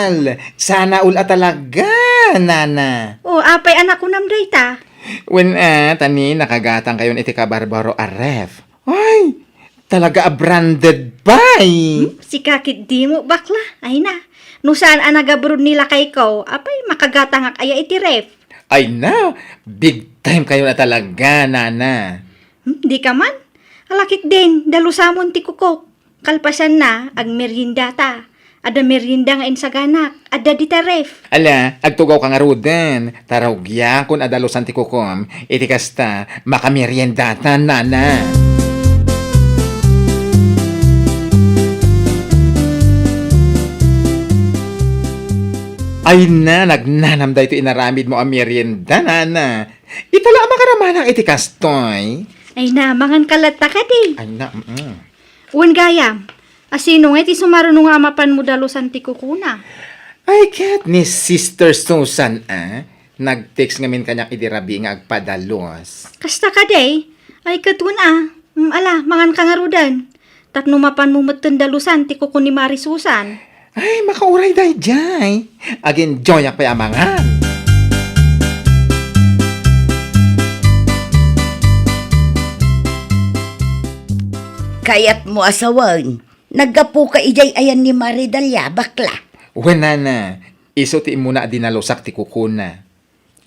all. Sana all talaga, nana. O, apay anak ko nam dayta. When tani nakagatang kayon iti kabarbaro a ref. Ay, talaga a branded pie. Si kakit di mo bakla. Ay na. No saan anagabrod nila kay ko, apay makagatangak aya iti ref. Ay na, big time kayo na talaga, nana. Di ka man. Alakit din, dalusamon ti kukok. Kalpasan na, ag merienda ta. Ada merienda nga insaganak, ada di ta ref. Ala, agtugaw ka nga ruden. Tarawgya kun adalosan ti kukom. Iti kasta, makameriendata, nana. Ay na, nagnanam da ito inaramid mo ang merienda, nana. Itala makaramanang iti kastoy. Ay na, mangan kalata ka di. Ay na, Uwan gayam, asino nga iti sumarunong nga mapan mo dalusan ti kukuna. Ay, kat ni Sister Susan, nag-text ngamin kanyang idirabi nga agpadalos. Kasta ka day, ay katun ala, mangan ka nga rudan. Tatno mapan mo matan dalusan ti kukun ni Mari Susan. Ay, makauray day jay. Agin, joyak pa amangan. Kayat mo asawan, naggapo ka ijay ayan ni Maridalia, bakla. Wala na, iso ti muna dinalosak ti kukuna.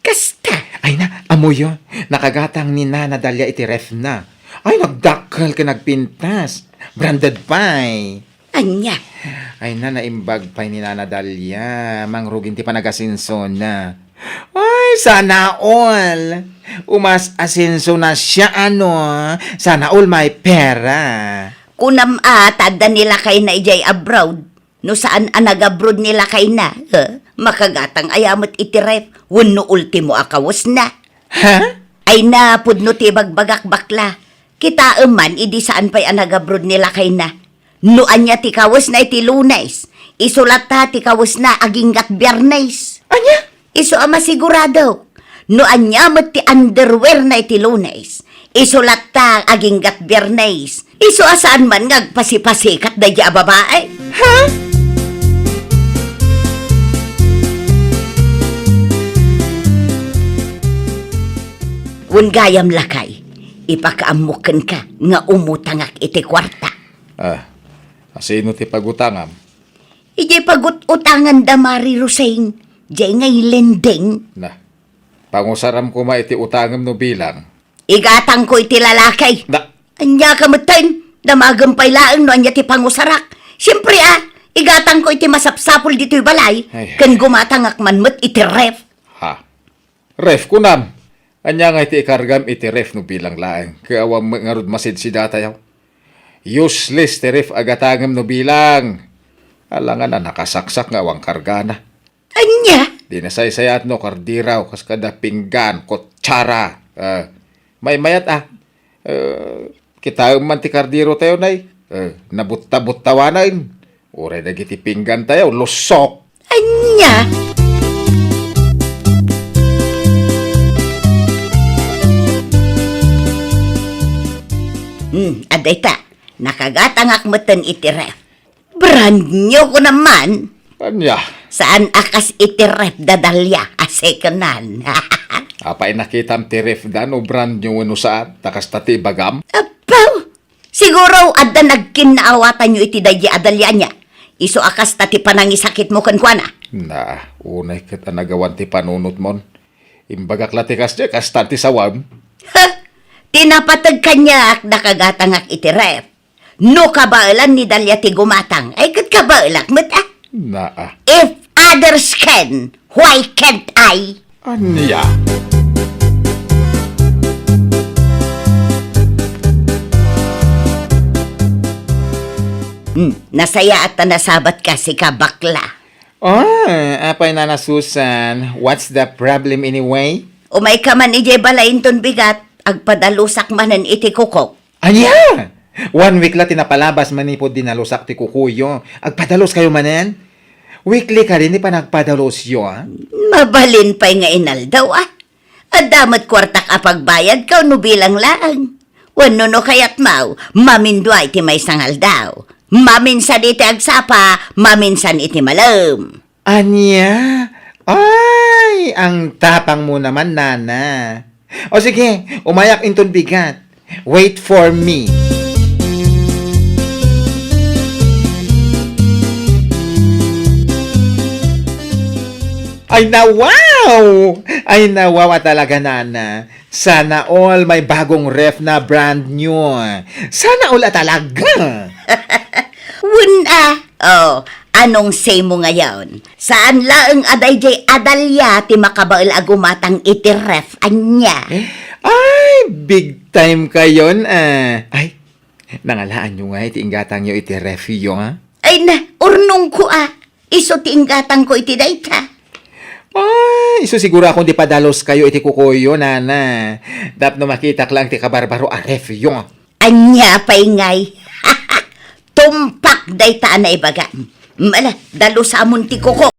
Kasta, Ay na, amuyo, nakagatang ni Nana Dalia iti ref na. Ay, nagdakal ka nagpintas. Branded pie. anya, Ay na, naimbag pie ni Nana Dalia. Mangrugin ti panagasinso na. Ay, sana all. Umas asinso na siya, Sana all may pera. kunam tada nila kay na ijay abroad, no saan anag-abroad nila kay na, makagatang ayamot itirep, wano ultimo akawas na. Ha? Ay na, pudno ti bagbagak bakla, kita eman, idi saan pa'y anag-abroad nila kay na. No anya ti kawas na iti lunes, isulat ta ti kawas na aginggat biyernes. Anya? Iso ama sigurado. No anya mo ti underwear na iti lunes. Isulat ta aginggat biyernes. Iso asaan man ngagpasipasikat da di babae. Ha? Wen gayam lakay, ipakaamukan ka nga umutangak iti kwarta. Asino ti pagutangam? Ije pagut-utangan da Mari Roseng, jay ngay lending. Na, pangusaram ko ma iti utangam no bilang. Igatang ko iti lalakay. Na, Anya kamatan, damagampay laang no anya ti pangusarak. Siyempre igatang ko iti masapsapol dito'y balay, Ay. kan gumatangak manmet iti ref. ha? Ref kunam. Anya nga iti ikargam iti ref no bilang laeng. Kaawam ngarud masid si datayaw. Useless ti ref agatangam no bilang. Alangan na nakasaksak nga awang kargana. Anya? Di na saysayat no kardiraw kas kada pinggan, kutsara. May mayat kita man ti kardiro tayo nay. Nabutta-buttawanan. Uray na giti pinggan tayo, lusok. Anya? Aday ta, nakagatangak meten iti ref. Brand new ko naman. Anya? Saan akas iti ref dadalya, asekanan. Apay nakitam ti ref dan o brand new no saan, takas tati bagam. Apaw! Siguro adda nagkinaawatan nyo iti dayi adalya niya. Iso akas tati panangisakit mo kankwana. Na, unay kita nagawan ti panunot mon. Imbagak latikas niya, kastanti sawam. Ha! Tinapatag kanyak nakagatangak iti ref. No kabailan ni Dalia ti gumatang, ay kat kabailak met Na, If others can, why can't I? anya? Nasaya at nasabat ka si kabakla. Apay na Susan, what's the problem anyway? Umay ka man ije balain ton bigat, agpadalusak manan iti kukok. Anya? 1 week la tinapalabas manipod dinalusak ti kukuyo. Agpadalos kayo manen? Weekly ka rin, di pa nagpadalos yun? Mabalin pa'y nga inaldaw Adamat kwartak apagbayad ka no bilang lang. Wano no kayat mau, mamindway ti may sangal daw. Maminsan iti agsapa, maminsan iti malam. Anya? Ay, ang tapang mo naman, Nana. O sige, umayak inton bigat. Wait for me. Ay wow! Ay nawawa talaga, Nana. Sana all may bagong ref na brand new. Sana all talaga. Wuna! Oh, anong say mo ngayon? Saan laeng aday jay adalya ti makabaal agumatang itiref anya? Ay, big time kayon Ay, nangalaan nyo nga iti inggatang nyo iti ref yo ha? Ay na, urnong ko Iso ti inggatang ko iti dayta. Ay, iso siguro akong di padalos kayo iti kukuyo, Nana. Dap no makita lang ti kabarbaro a ref yo. Anya pay ngay. Tumpak dayta na ibaga. Mala, dalo sa amon ti kuko.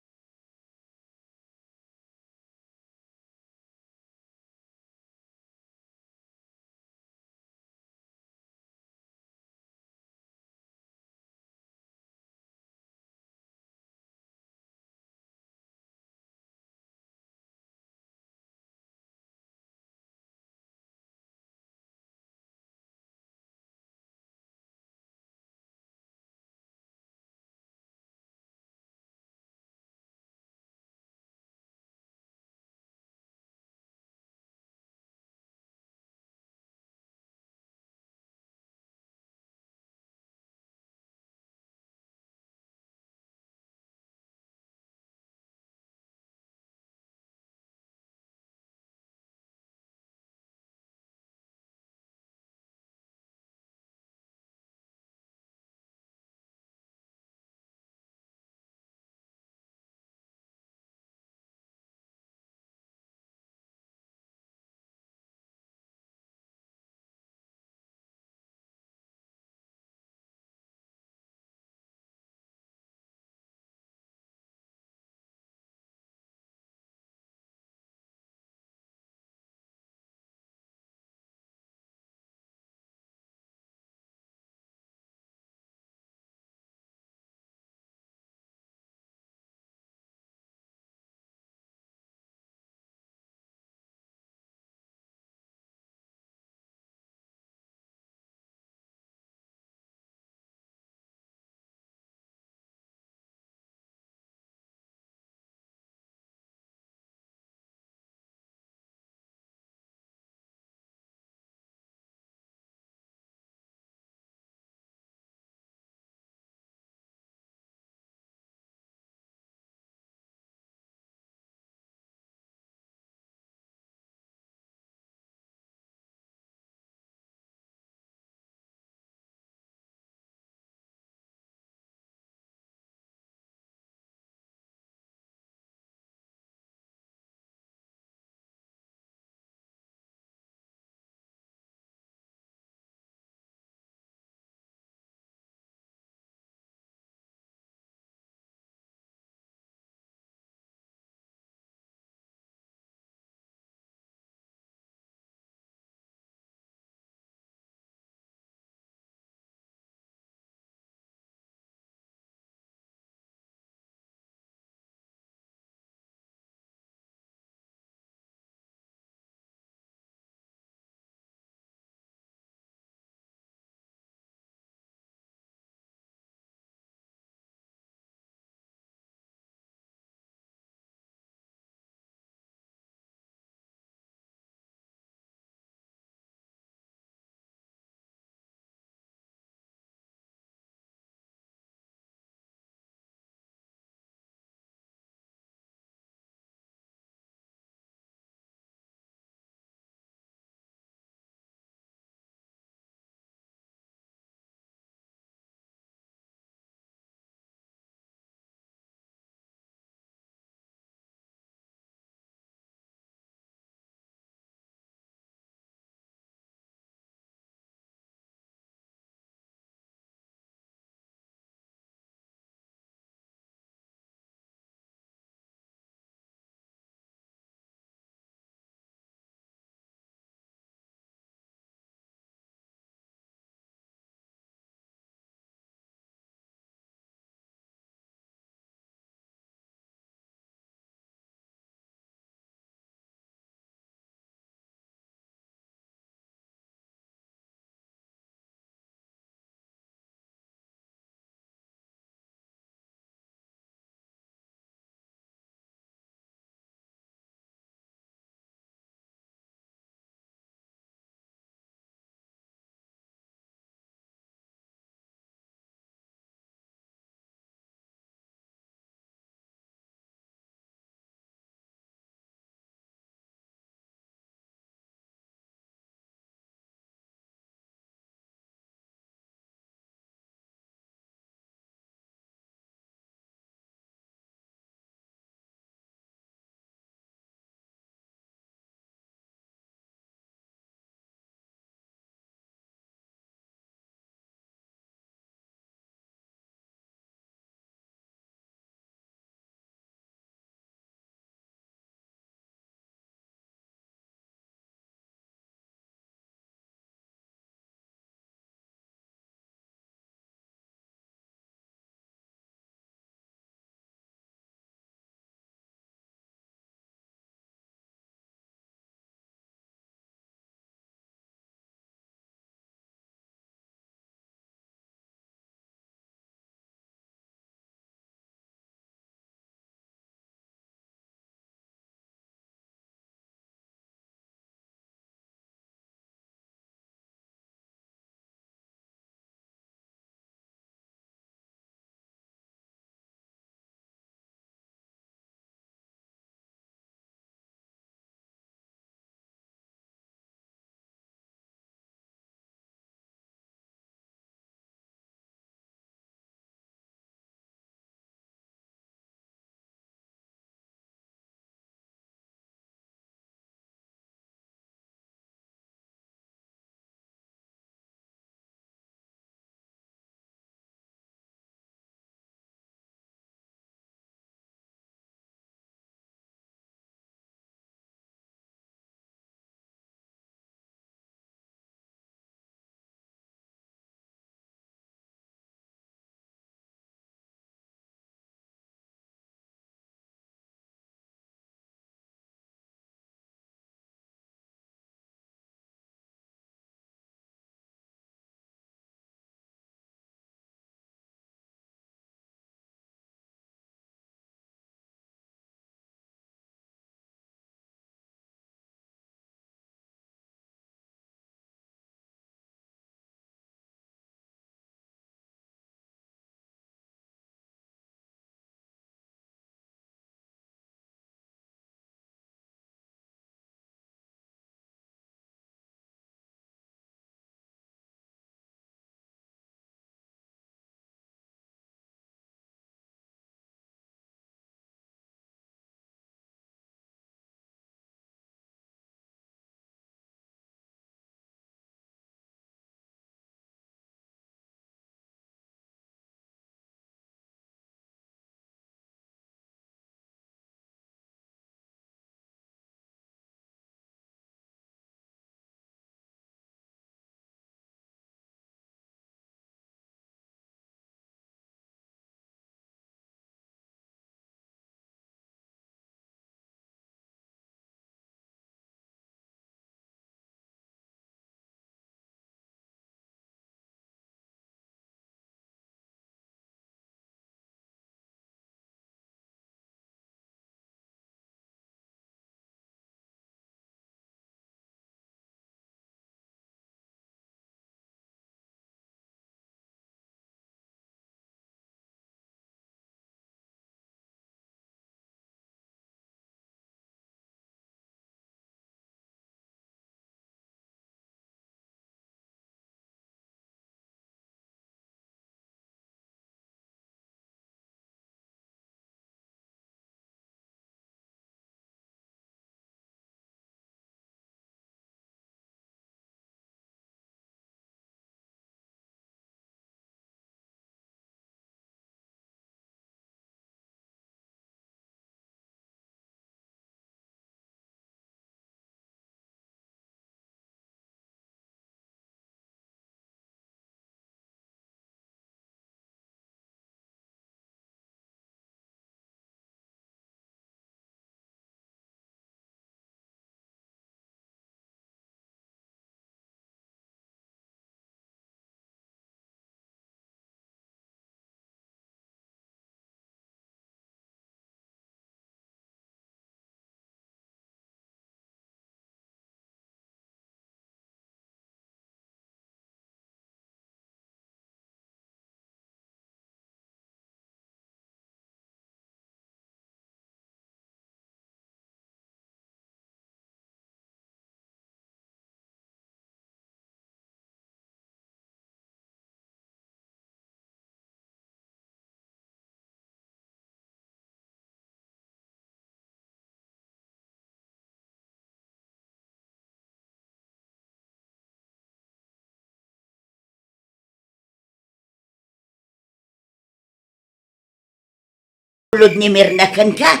Ulod ni Mirna kan ka.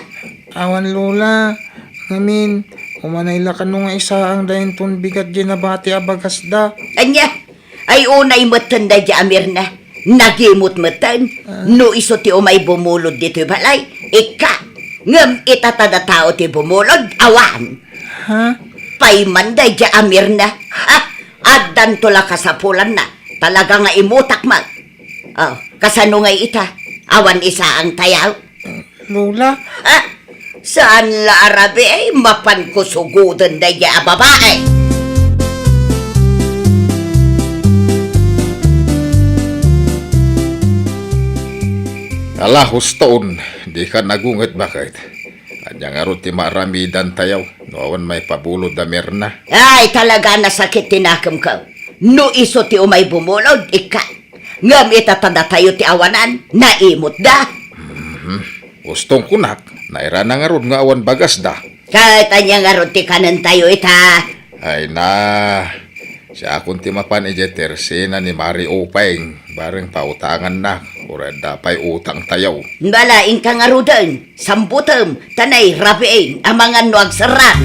Awan lola, ngamin, umanayla ka nung isa ang dahin ton bigat ginabati abagas da. Anya, ay unay matan da di Mirna. Nagimot matan. No iso ti umay bumulod dito balay. Ika, ngam itatada tao ti bumulod, awan. Ha? Payman da di Mirna. Ha? Addan tula kasapulan na. Talaga nga imutak mag. Oh, kasano nga ita? Awan isa ang tayaw. Lola? Ha? Saan la arabi ay mapan ko sugudan da di babae? Ala, hustoon, di ka nagunget bakit? Anya nga ron ti maramidan tayaw, noawan may pabulod da Mirna. Ay, talaga nasakit tinakam ka. No iso ti umay bumulod, ika. Ngam itatanda tayo ti awanan, naimot da. Gustong kunak, naira na nga ron nga awan bagas da. Kahit anya nga ron ti kanan tayo ita. Ay na, siya akong timapan tersina ni Mari Upeng, bareng pautangan na, kurada pa'y utang tayaw. Balaing ka nga rudan, sambutam, tanay rabiin, amangan no agsaran.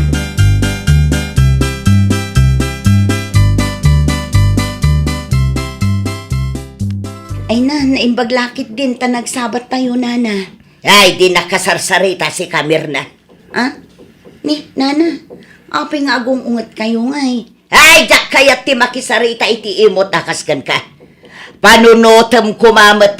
Ay na, naimbaglakit din, tanagsabat tayo, nana. Ay, di nakasarsarita si Kamirna. Ha? Ni, nana, apay nga agong ungat kayo ngay. Ay, jak kayat ti makisarita iti imot akaskan ka. Panunotem kumamat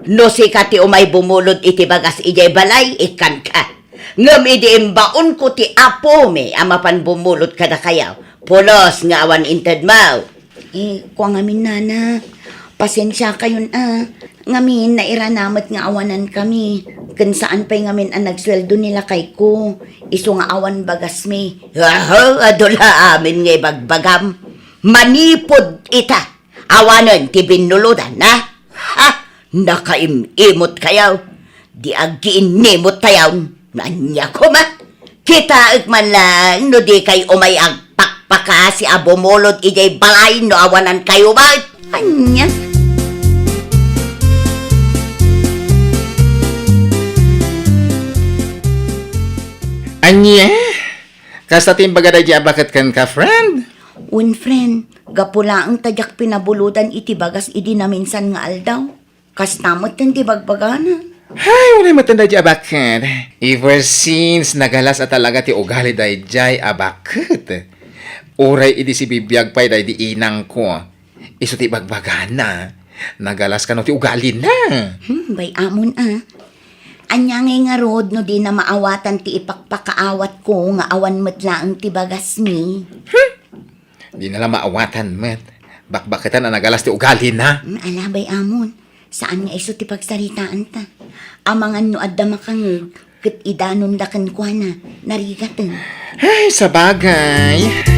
no si kati umay bumulod iti bagas ijay balay, ikan ka. Ngam idi imbaon ko ti apo me, amapan bumulod kada kayaw. Pulos nga awan inted mau. Kwa ngamin nana, pasensya kayon ngamin nairanamat nga awanan kami. Kan saan pa'y ngamin ang nagsweldo nila kay ko. Iso nga awan bagas me. Adula amin nga bagbagam. Manipod ita. Awanan ti binuludan, na? Ha? Nakaimimot kayaw. Di agiinimot tayaw. Nanya ko ma. Kita man lang, no di kay umay ang pakpaka si abumulod ijay balay no awanan kayo ba? Anya? Anya? Kasta timbaga da dya bakit kan ka, friend? Un friend, gapula ang tadyak pinabuludan iti bagas idi na minsan nga aldaw. Kastamot din ti bagbagana. Ay, wala matanda dya bakit. Ever since nagalas at talaga ti ugali da dya abakit. Uray idi si bibiyag pa'y da di inang ko. Iso ti bagbagana. Nagalas ka no ti ugali na. Bay amon Anya nga rod no di na maawatan ti ipakpakaawat ko nga awan matlaang ti bagas mi. Di nalang maawatan, met. Bakbakitan na nagalas ti ugali na. Alabay amon, saan nga iso ti pagsaritaan ta? Amangan no adda makang ket idanon da kan kwa na, narigatan. Ay, sa bagay.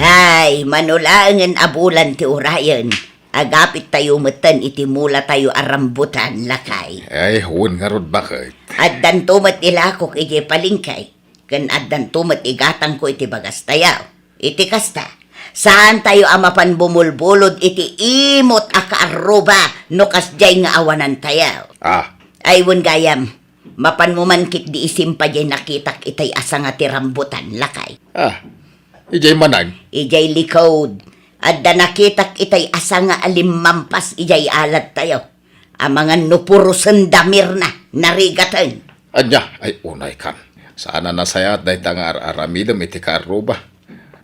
Ay, manulangan abulan ti urayan. Agapit tayo matan iti mula tayo arambutan lakay. Ay, huwag nga rod bakit. Addan tumat ilakok iti palingkay. Kan addan tumat igatang ko iti bagas tayaw. Iti kasta. Saan tayo amapan bumulbulod iti imot akaaruba no kasjay nga awanan tayaw. Ay, wun gayam. Mapan mo man kit di isimpa jay nakitak itay asa nga ti rambutan lakay. Ijay manag. Ijay likod. Adda nakitak itay asa nga alimampas ijay alat tayo. Amangan no puro sendamir na, narigatan. Anya, ay unay kan. Sana nasayat dahi tanga aramidam iti karuba.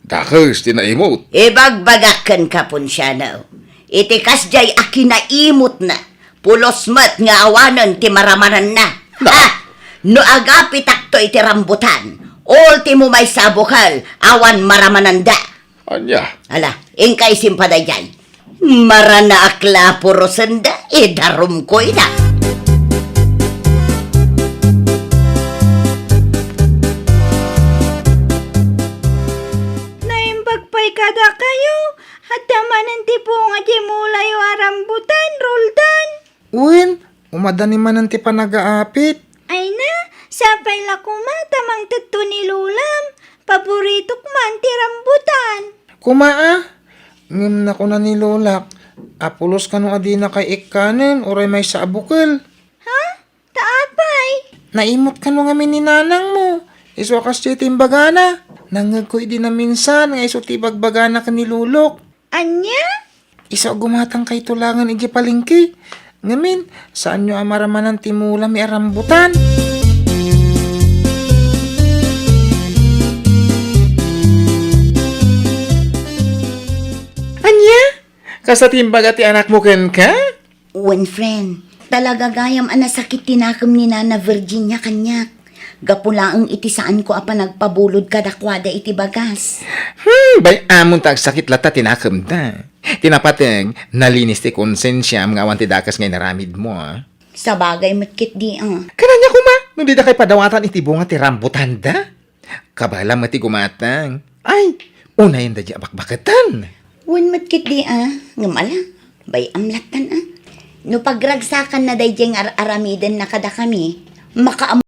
Dakes, tinaimot. Ibagbagakan ka pun siya na. Iti kasjay akinaimot na. Pulos mat nga awanan ti maramanan na. Ha! No agapitak to iti rambutan. Ultimo may sabukal, awan maramananda. Anya. Ala, ingkay simpaday dyan. Marana akla puro senda, darum ko ina. Naimbagpay kada kayo. At damanan ti po nga di mula yung arambutan, roldan. Uwin, umadani man ang ti panagaapit. Ay na, sapay la kumatamang tutto ni lulam. Paborito man ti rambutan. Kumaa, Ngam na ko na ni Lola. Apulos ka nung adi na kay ikanan, oray may sa abukal. Taapay. Naimot ka nung amin ni nanang mo. Iso kas timbagana. Nangag ko di na minsan, nga iso tibagbagana ka ni Lulok. Anya? Isa gumatang kay tulangan igi palingki. Ngamin, saan nyo amaraman ng timula may arambutan? Anya? Kasatimbaga ti anak mo ken ka? One friend, talaga gayam anasakit tinakam ni Nana Virginia kanyak. Gapula ang itisaan ko apa nagpabulod kadakwada iti bagas. Bay amon tag sakit lata tinakam da. Tinapateng, nalinis ti konsensya mga awan ti dakas ngay naramid mo. Sa bagay matkit di Kananya kuma, nung di da kay padawatan iti bunga ti rambutan da. Kabala mati gumatang. Ay, unayin da di abakbakatan. Wan matkit di ngamala, bay amlatan No pagragsakan na day jeng aramidan na kada kami, makaam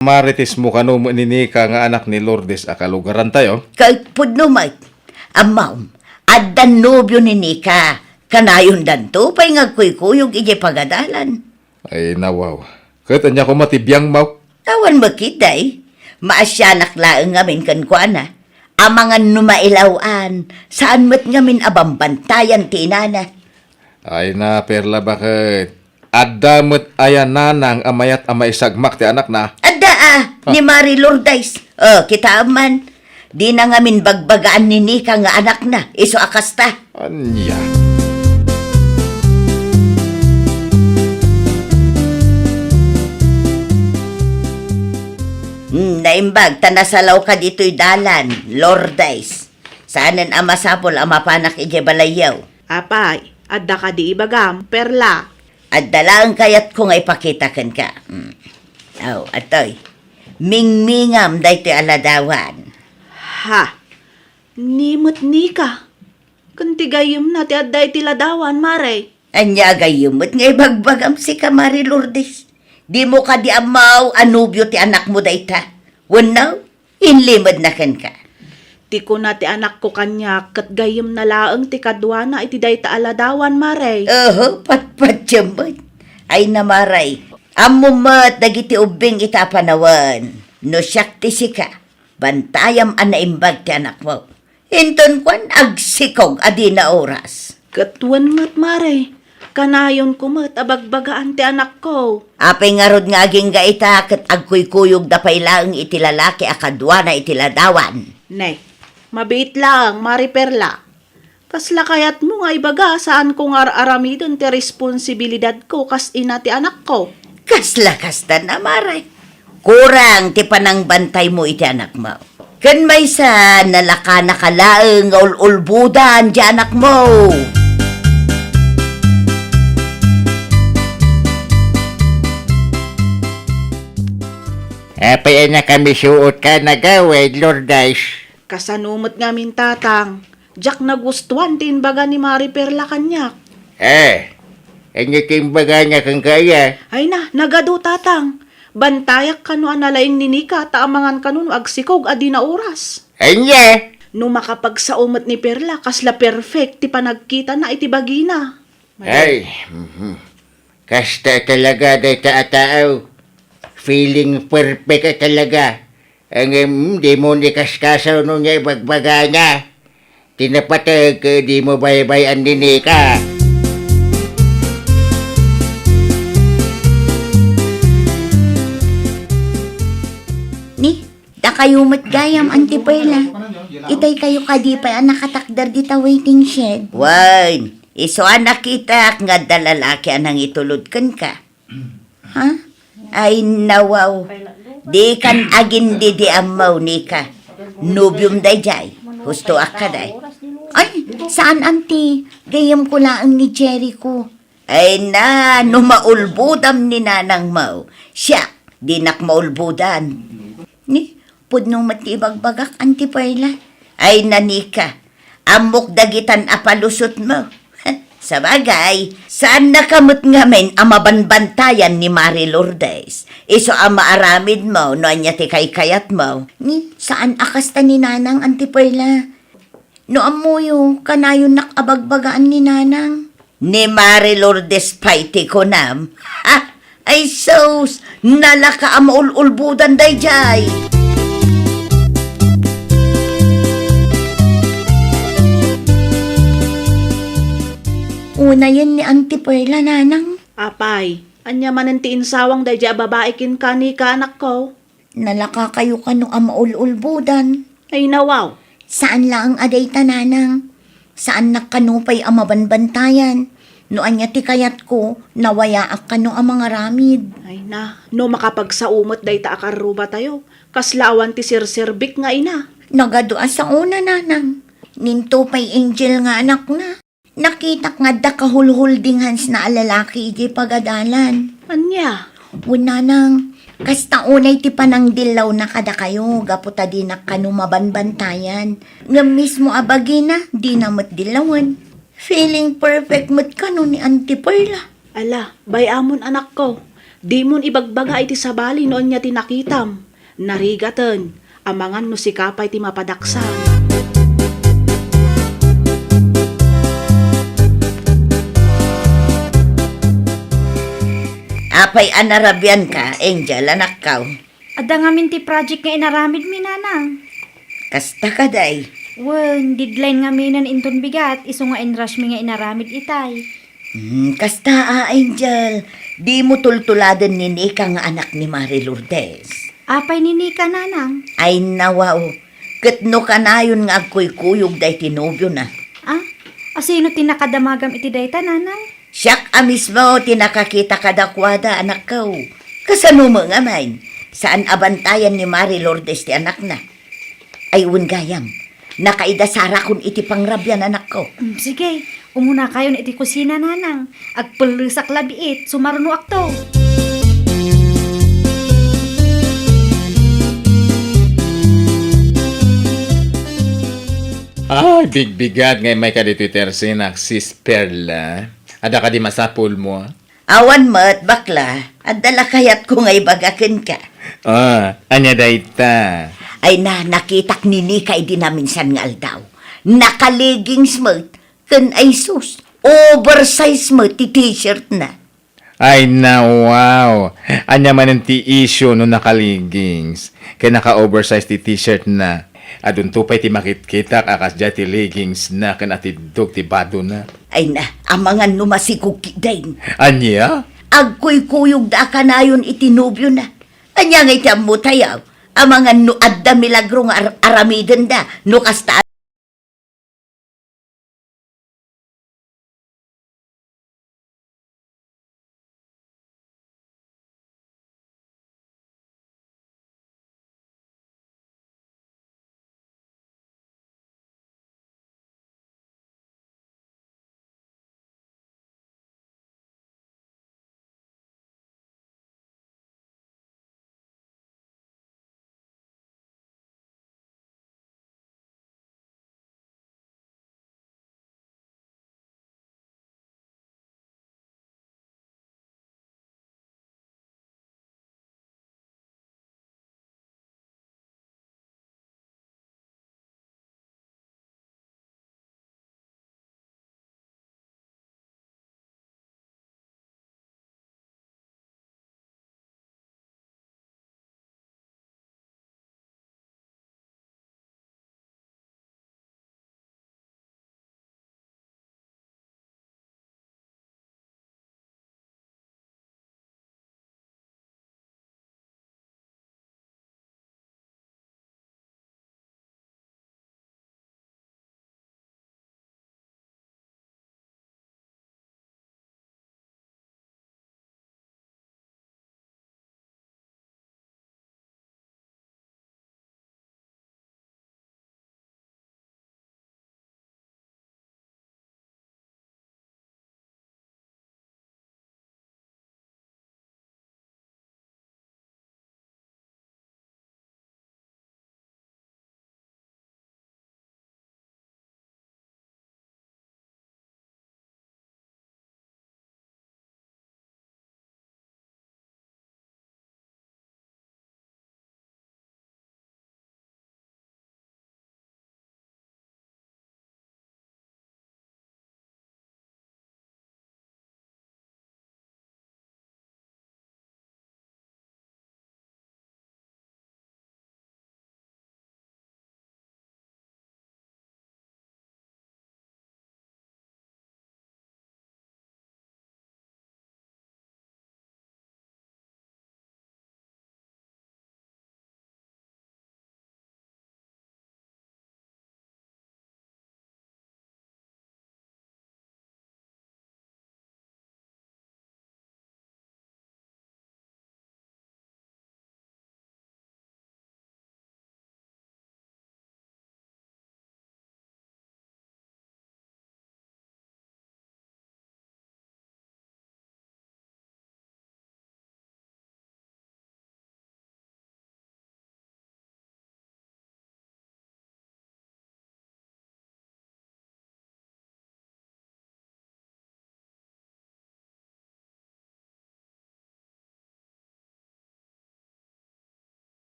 Marites mo kano mo ninika nga anak ni Lourdes akalugaran tayo. Kay pudno mat, amaw, addan nobyo ni Nika. Kanayon danto, pa'y ngagkuy-kuyog ije pagadalan. Ay nawaw. Kat anya ko matibiyang mau. Tawan makiday, maasyanak laeng ngamin kan kuana. Amangan numailawan, saan mat ngamin abambantayan tinana. Ay na perla bakit. Adamot ayan nanang amayat amay sagmak ti anak na. Ada ni Mari Lourdes. Kita aman. Di na ngamin bagbagaan ni Nika nga anak na, iso akasta. Anya. Naimbag, tanasalaw ka dito'y dalan, Lourdes. Saanan amasapol amapanak ije balayaw. Apay, adda ka di ibagam, perla. At dalang kayat ko nga ipakitakan ka. Atoy. Mingmingam dayto'y aladawan. Ha, nimot ni ka. Kuntigayom na ti adday ti ladawan, mare. Anya gayumot nga ibagbagam si ka, Mari Lourdes. Di mo ka di amaw, anubyo ti anak mo dayta. Wanaw, inlimad na kan ka. Ti ko na ti anak ko kanya, kat gayom na laeng ti kadwana iti day ta aladawan, mare. Patpatsyamot. Ay namaray. Amumat dagiti ubing itapanawan. No siyak ti sika. Bantayam anaimbag ti anak mo. Hinton kwan agsikog adi na oras. Katwan mat, mare. Kanayon ko mat abagbagaan ti anak ko. Apay nga rod nga aging gaita kat agkuy-kuyog da pailaang iti lalaki akadwana iti ladawan. Nay, mabait lang, mari perla. Kasla kayat mo nga ibaga saan kong aramidon ti responsibilidad ko kas ina ti anak ko. Kasla-kasta na maray. Kurang ti panang bantay mo iti anak mo. Kan may sa nalaka nakalaeng ulbudan di anak mo. Apay na kami suot ka na gawin, Lourdes. Kasanumot nga min tatang. Jack nagustuhan tin baga ni Mari Perla kanyak. Ano kimbaga niya kang kaya? Ay na, nagado tatang. Bantayak kano analaing ninika taamangan kano agsikog adi na oras. Anya? No makapagsaumot ni Perla kasla perfect ti panagkita na iti bagina. Ay, kasta talaga day tao. Feeling perfect ka talaga. Ang di mo ni kaskasaw nung niya ibagbaga niya. Tinapatag di mo baybayan din ka. Ni, da kayo matgayam, Auntie Perla. Itay kayo kadipay ang nakatakdar dita waiting shed. Wine, iso anak kita nga dalalaki anang itulod kan ka. Ha? Ay nawaw. Di kan agin di amaw ni ka. Nubyum day jay. Gusto akaday. Ay, saan Auntie? Gayam ko lang ni Jericho. Ay na, numaulbudam ni nanang mau. Siya, di nak maulbudan. Ni, pudno matibagbagak, Auntie Perla. Ay nanika, amok dagitan apalusot mo. Sa bagay, saan nakamot ngamin ang mabanbantayan ni Mari Lourdes? Iso ang maaramid mo, no anya ti kayat mo. Ni, saan akasta ni Nanang, Auntie Perla? No amuyo, kanayon nakabagbagaan ni Nanang. Ni Mari Lourdes paiti ko nam. Ay sos, nalaka ang maululbudan day jay. Una yan ni Auntie Perla, Nanang. Apay, anya manen ti insawang day ja babae kin kani ka anak ko. Nalaka kayo kano ang maululbudan. Ay nawaw. Saan lang ang aday ta, Nanang? Saan nagkanupay ang mabanbantayan? No anya ti kayat ko, nawayaak kano ang mga ramid. Ay na, no makapagsaumot day ta akaruba tayo. Kaslawan ti sirsirbik nga ina. Nagadua sa una, Nanang. Ninto pa'y angel nga anak na. Nakitak nga da kahulhuldinghans na alalaki iti pagadalan. Anya? Nanang, kasta unay ti panang dilaw na kada kayo, gaputa di na kanu mabanbantayan. Nga mismo abagina, di na mat dilawan. Feeling perfect mat kanu ni Auntie Perla. Ala, bayamon anak ko. Di mon ibagbaga iti sabali noon niya tinakitam. Narigatan, amangan no si kapay ti mapadaksan. Apay anarabian ka, Angel, anak kaw. Ada ngamin ti project nga inaramid mi nanang. Kasta ka day. Wen, deadline nga minan inton bigat, iso nga enrush mi nga inaramid itay. Kasta Angel. Di mo tultuladan ni Nika nga anak ni Mari Lourdes. Apay ni Nika nanang. Ay nawaw. Katno ka na yun nga agkuy-kuyog day tinubyo na. Ah, asino tinakadamagam iti dayta nanang? Siyak mismo tinakakita kadakwada anak ko. Kasano mo nga man? Saan abantayan ni Mari Lourdes ti anak na? Ayun gayam. Nakaidasara kun iti pangrabyan anak ko. Sige, umuna kayo na iti kusina nanang. Agpulusak labiit, sumaruno akto. Ay, big-bigat ngay may ka dito tersinak, sis Perla. Ada ka di masapul mo? Awan mat bakla. At dala kayat ko ngay bagakin ka. Anya dayta. Ay nakitak ni Nika di naminsan nga aldaw. Nakaliging smart. Kan ay sus. Oversize mo ti t-shirt na. Ay na wow. Anya man ti issue no nakaligings. Kaya naka-oversize ti t-shirt na. Adun tupay ti makit-kitak akas dya ti leggings na kan atidog ti bado na. Ay na, amangan numasikog kidain. Anya? Agkuy-kuyog da ka na yun itinubyo na. Anya nga iti mo tayaw. Amangan no adda milagro nga aramiden da. No kasta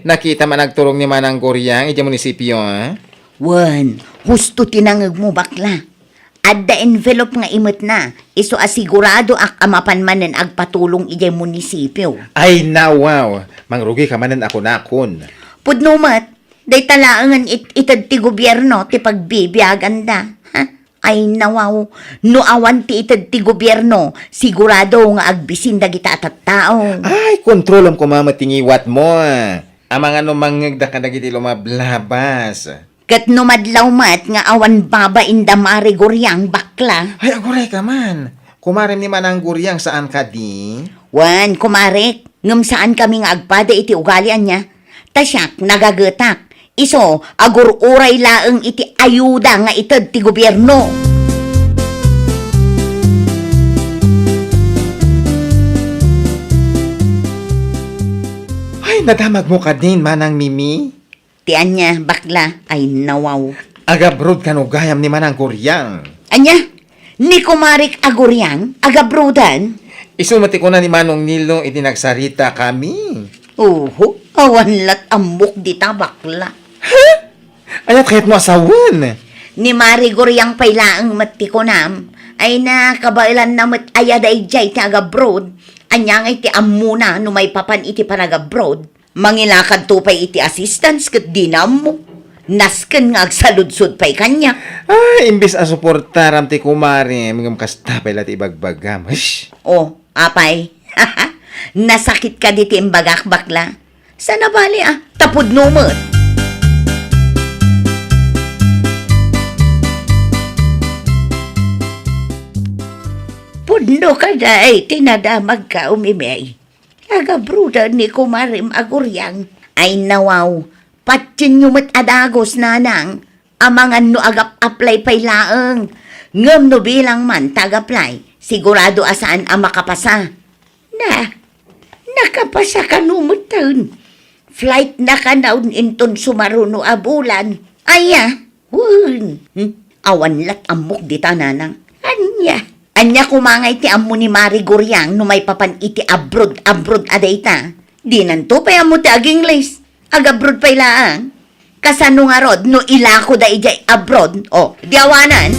Nakita man nagturong ni Manang Guryang, iti munisipyo, ha? Wan, husto tinangag mo bakla. Adda envelope nga imot na. Iso asigurado ak amapan manen agpatulong ijay munisipyo. Ay, wow. Mangrugi ka manan ako nakon. Pudnumat, day talaangan itad ti gobyerno ti pagbibiyagan da. Ha? Ay nawaw, no awan ti itad ti gobyerno, sigurado nga agbisin dagita at tao. Ay, kontrolom ko mamatingiwat mo. Amang ano mangagda ka nagiti lumablabas. Kat numadlaw mat nga awan baba inda mariguryang bakla. Ay, aguray ka man. Kumarim ni Manang Guryang saan ka di? Wan, kumarek, ngam saan kami nga agpada iti ugalian niya. Tasyak, nagagetak. Iso, agur uray laeng iti ayuda nga itad ti gobyerno. Ay, nadamag mo ka din, Manang Mimi. Tian niya, bakla, ay nawaw. Agabrod ka no gayam ni Manang Guryang. Anya, ni kumarik aguryang, agabrudan. Isumati ko na ni Manong Nilo, itinagsarita kami. Uho, awan lat amok dita bakla. Ayat kahit mo asawan. Ni mariguryang pailaang mati ko nam, ay nakabailan na mat ayaday jay ti agabrod. Anya nga iti amuna no may papan iti panagabrod. Mangilakad to pa'y iti assistance kat dinam mo. Nasken nga agsaludsod pa'y kanya. Ay, imbis a suportaram ti kumari, mingam kasta pala ti ibagbagam. Hish! O, apay, nasakit ka diti imbagak bakla. Sana bali tapod numot. Puno ka day, tinadamag ka umimay. Agabruda ni kumarim aguryang. Ay nawaw, patsin yumat adagos nanang. Amangan no agap-apply pay laeng. Ngam no bilang man tag-apply. Sigurado asaan ang makapasa. Nakapasa ka numutan. Flight na ka naun inton sumaruno abulan. Aya, awan lat amok dita nanang. Anya kumangay ti ammo ni Mari Guryang no may papan iti abroad adayta. Di nanto pa amo ti aging lays. Agabroad pa ilaang. Kasano nga rod no ilako da ijay abroad. O, diawanan.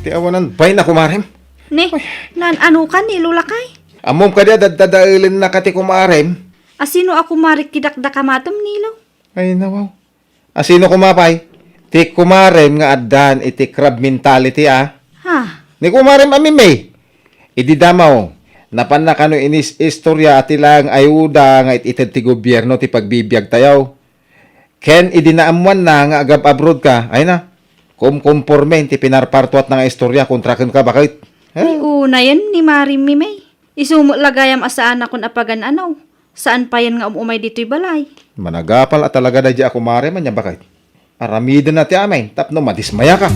Ti awanan bay na kumarim. Ne, nan ano ka ni lulakay? Amom ka dia dadadailin na ka ti kumarim. Asino ako marik kidakdakamatom nilo? Ay, nawaw. Asino kumapay? Ti kumarim nga addan iti crab mentality, Ha? Ni kumarim amimay. Idi damaw. Napan na kano inis istorya at ilang ayuda nga ititid ti gobyerno ti pagbibiyag tayaw. Ken idi naamuan na nga agab abroad ka. Ay na. Kumporme ti pinarpartuat na nga istorya kontraken ka bakit? Ay, una yan ni Mari Mimay. Isumot lagayam asaan akon apagan anaw. Saan pa yan nga umay dito'y balay? Managapal at talaga na di ako mare man yan bakit? Aramida na ti amay, tapno madismaya ka.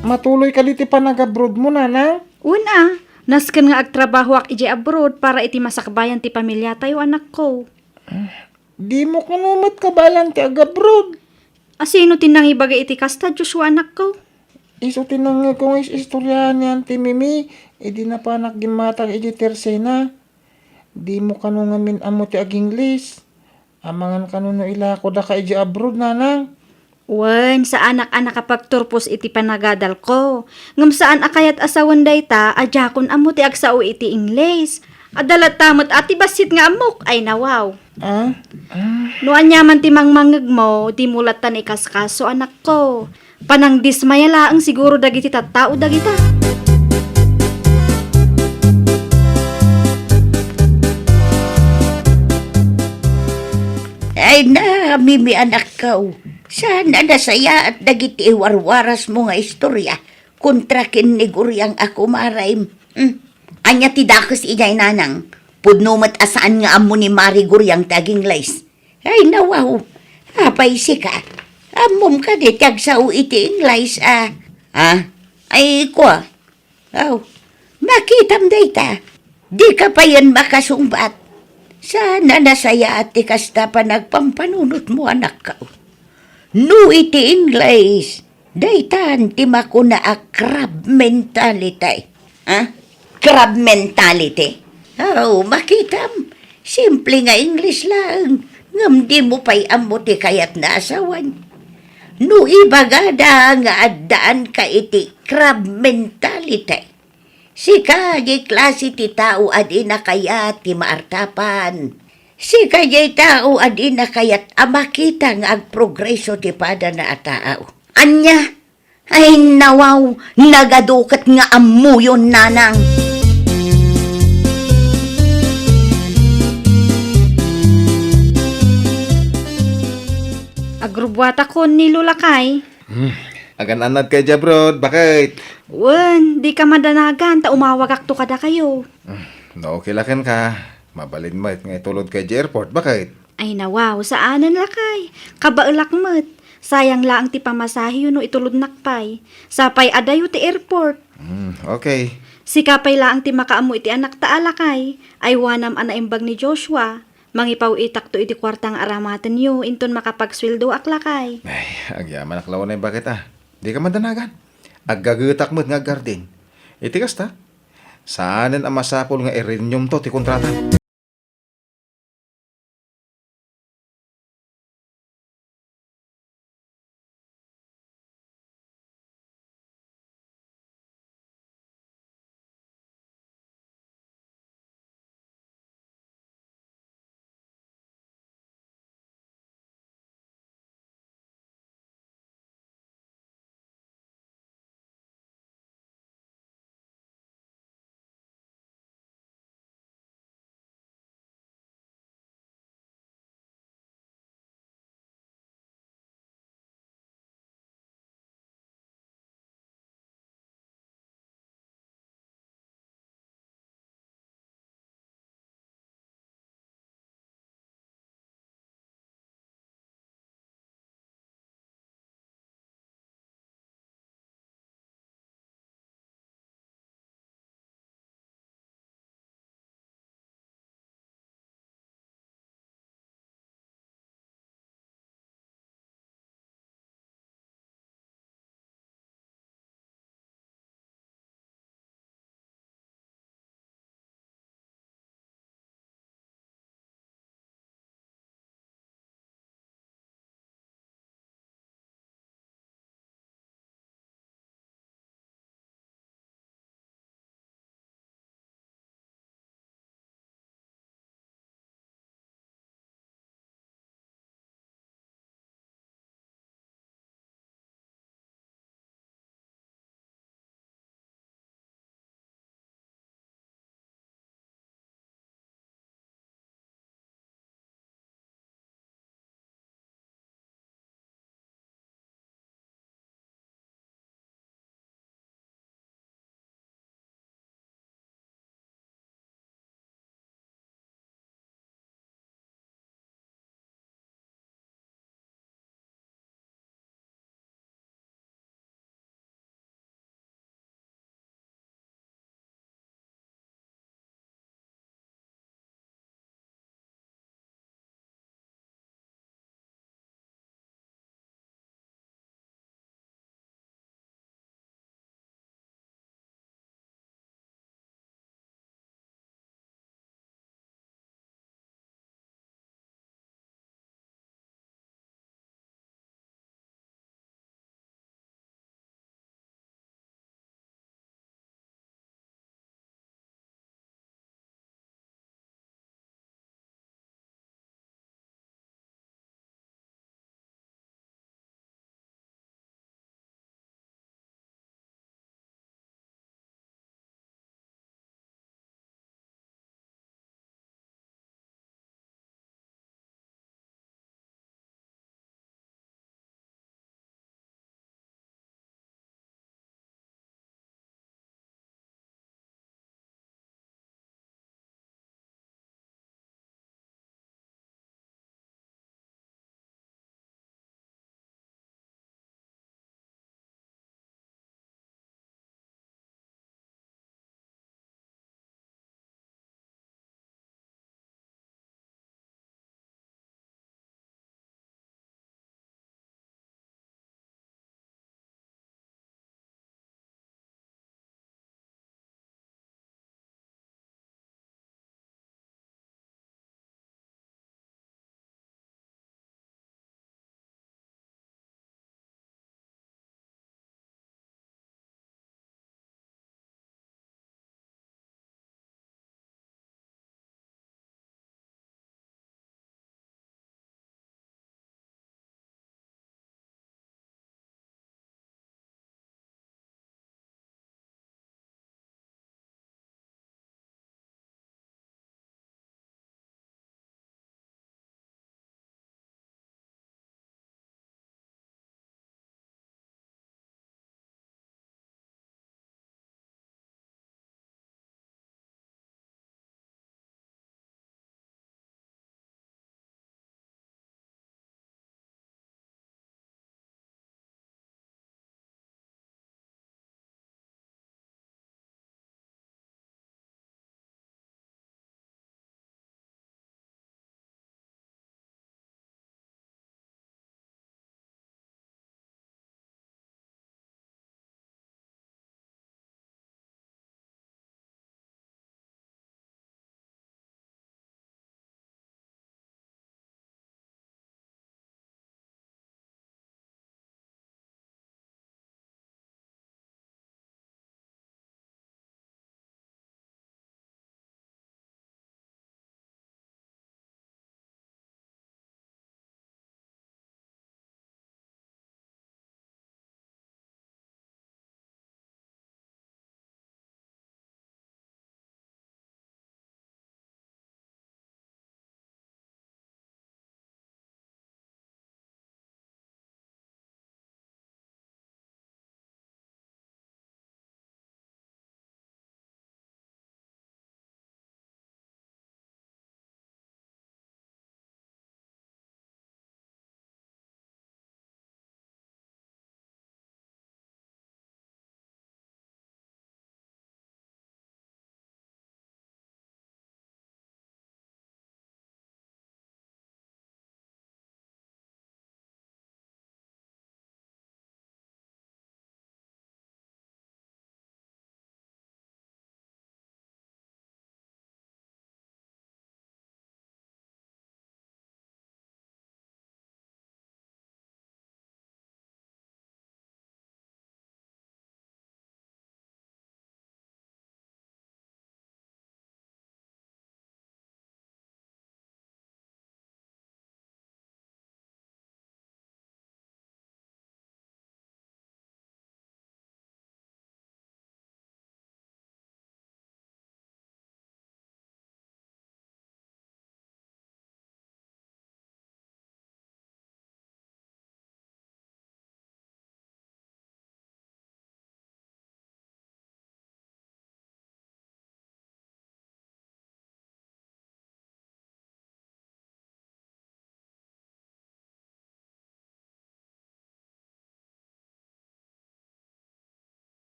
Matuloy ka diti panagabroad mo, nanang. Una, nasken nga agtrabaho ak ije abroad para iti masakbayan ti pamilya tayo anak ko. Di mo kanumat kabalan ti agabroad. Asino tinang ibagay iti kasta Joshua anak ko? Iso tinangag kong istoryahan ni Auntie Mimi, di na pa naggimatang iti tersena. Di mo kanungamin amo ti aging lis. Amangan kanuno ilako da ka iti abroad, nanang. Wen, sa anak-anak kapag turpos iti panagadal ko. Ngam saan akayat asawan dayta, adjakon amo ti agsao iti Ingles. Adalat tamot ati basit nga amok, ay nawaw. No anyaman ti mangmangag mo, di mulatan ikaskaso anak ko. Panang dismaya laang siguro dagiti tattao dagita. Ay na, Mimi anak ko. Sana nasaya at dagiti iwarwaras mo nga istorya. Kontra kin ni Guryang ako maraim. Anya ti dakes ijay nanang. Pudnumat asaan nga amo ni Mari Guryang taging lays. Ay nawaw, apay sika. Amom ka di tagsaw iti inglays Ay kwa. Aw, makitam dayta. Di ka pa yan makasumbat. Sana nasaya ati kasta pa nagpampanunot mo anak ka. No iti English. Daytan ti makuna a crab mentality. Ha? Crab mentality? Oh, makitam. Simple nga English lang. Ngam di mo pa'y amo ti kayat na asawan. No ibagada nga addaan ka iti crab mentality. Si kajay klase ti tao adi na kayat ti maartapan. Si kajay tao adi na kayat amakita nga agprogreso ti pada na atao. Anya, ay nawaw, nagadukat nga amuyon nanang. Agrubwata ko ni Lulakay. Agan-anad kay Jabrod, bakit? Wen, di ka madanagan, ta umawag akto kada kayo. No, kilakan ka. Mabalin mo nga itulod kay airport, bakit? Ay nawaw, saanan lakay. Kabaulak mo't. Sayang laang ti pamasahe yun no itulod nakpay. Sapay adayo ti airport. Okay. Si kapay laang ti makaamu iti anak ta alakay. Ay wanam anaimbag ni Joshua. Mangipaw itak to iti kwartang aramaten yo. Inton makapagsweldo aklakay. Ay, agyaman aklaw na bakit Di ka madanagan. Aggagutak mo't nga garden. Iti kasta. Saanan ang masapol nga irinyom to ti kontrata.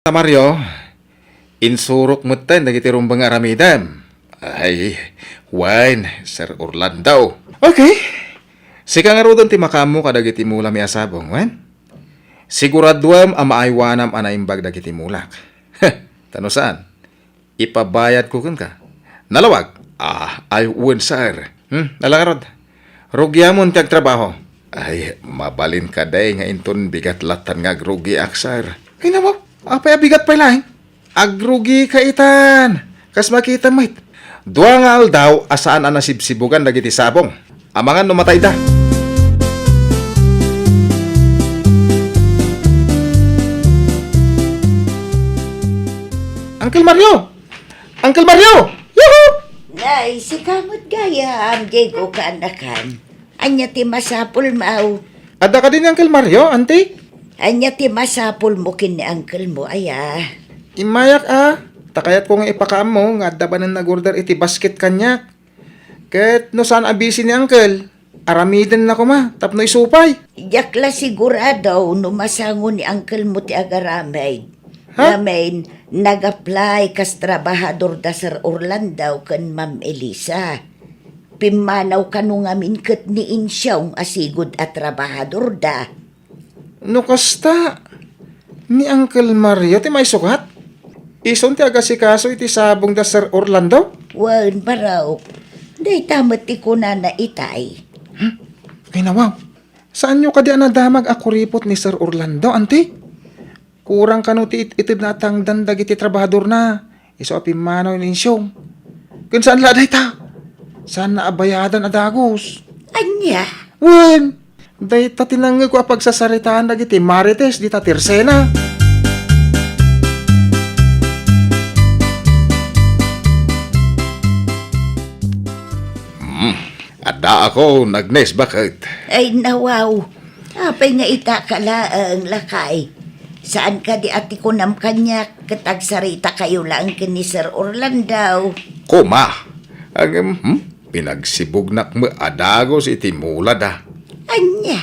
Mario, insurok mo tayo, dagiti rumbang aramidam. Ay, wine, Sir Orlando. Okay. Sika nga rodon ti makamu kadagiti mula mi asabong, wen? Siguraduam ang maaywanam anaimbag dagiti mulak. Tano saan? Ipabayad ko kun ka. Nalawag? Ay win, sir. Nalangarod. Rugyamon ti agtrabaho. Ay, mabalin ka day nga inton bigat latan nga agrugi ak, sir. Ay naman, apay bigat pa lang. Agrugi ka itan. Kas makita mait. Dua nga aldaw asaan ang nasibsibugan dagiti sabong. Amangan numatay da. Uncle Mario! Uncle Mario! Yuhu! Nay, si kamot gaya ang Diego kaanakan. Anya ti masapul mau. Ada ka din Uncle Mario, auntie? Anya ti masapul mo kin ni uncle mo, aya. Imayak takayat ko nga ipakaam mo nga adda ba nang nag-order iti basket kanyak. Ket no saan abisi ni Uncle? Aramiden na ko ma, tapno isupay. Yakla sigurado no masango ni uncle mo ti agaramay. Ha? Ramen, nag-apply kas trabahador da Sir Orlando kan Ma'am Elisa. Pimanaw kanu ngamin ket ni insyong asigod at trabahador da. No kasta, ni Uncle Mario ti may sukat? Ison ti agasikaso iti sabong da Sir Orlando? Wan baraw, day tamat ti kuna na itay. Ay nawaw, saan nyo kadi anadamag ako ripot ni Sir Orlando, auntie? Kurang kanu ti itid na tangdan dagiti trabahador na. Iso apimanaw ni insyong. Kun saan laday ta? Saan na abayadan adagos? Anya? Wen, day ta tinangag ko pagsasaritaan dagiti marites di ta tirsena. Ada ako nagnes bakit? Ay nawaw, apay nga itakala ang lakay. Saan ka di ati ko nam kanya katagsarita kayo lang ni Sir Orlando? Kuma, ang pinagsibugnak mo adagos iti mulad Anya?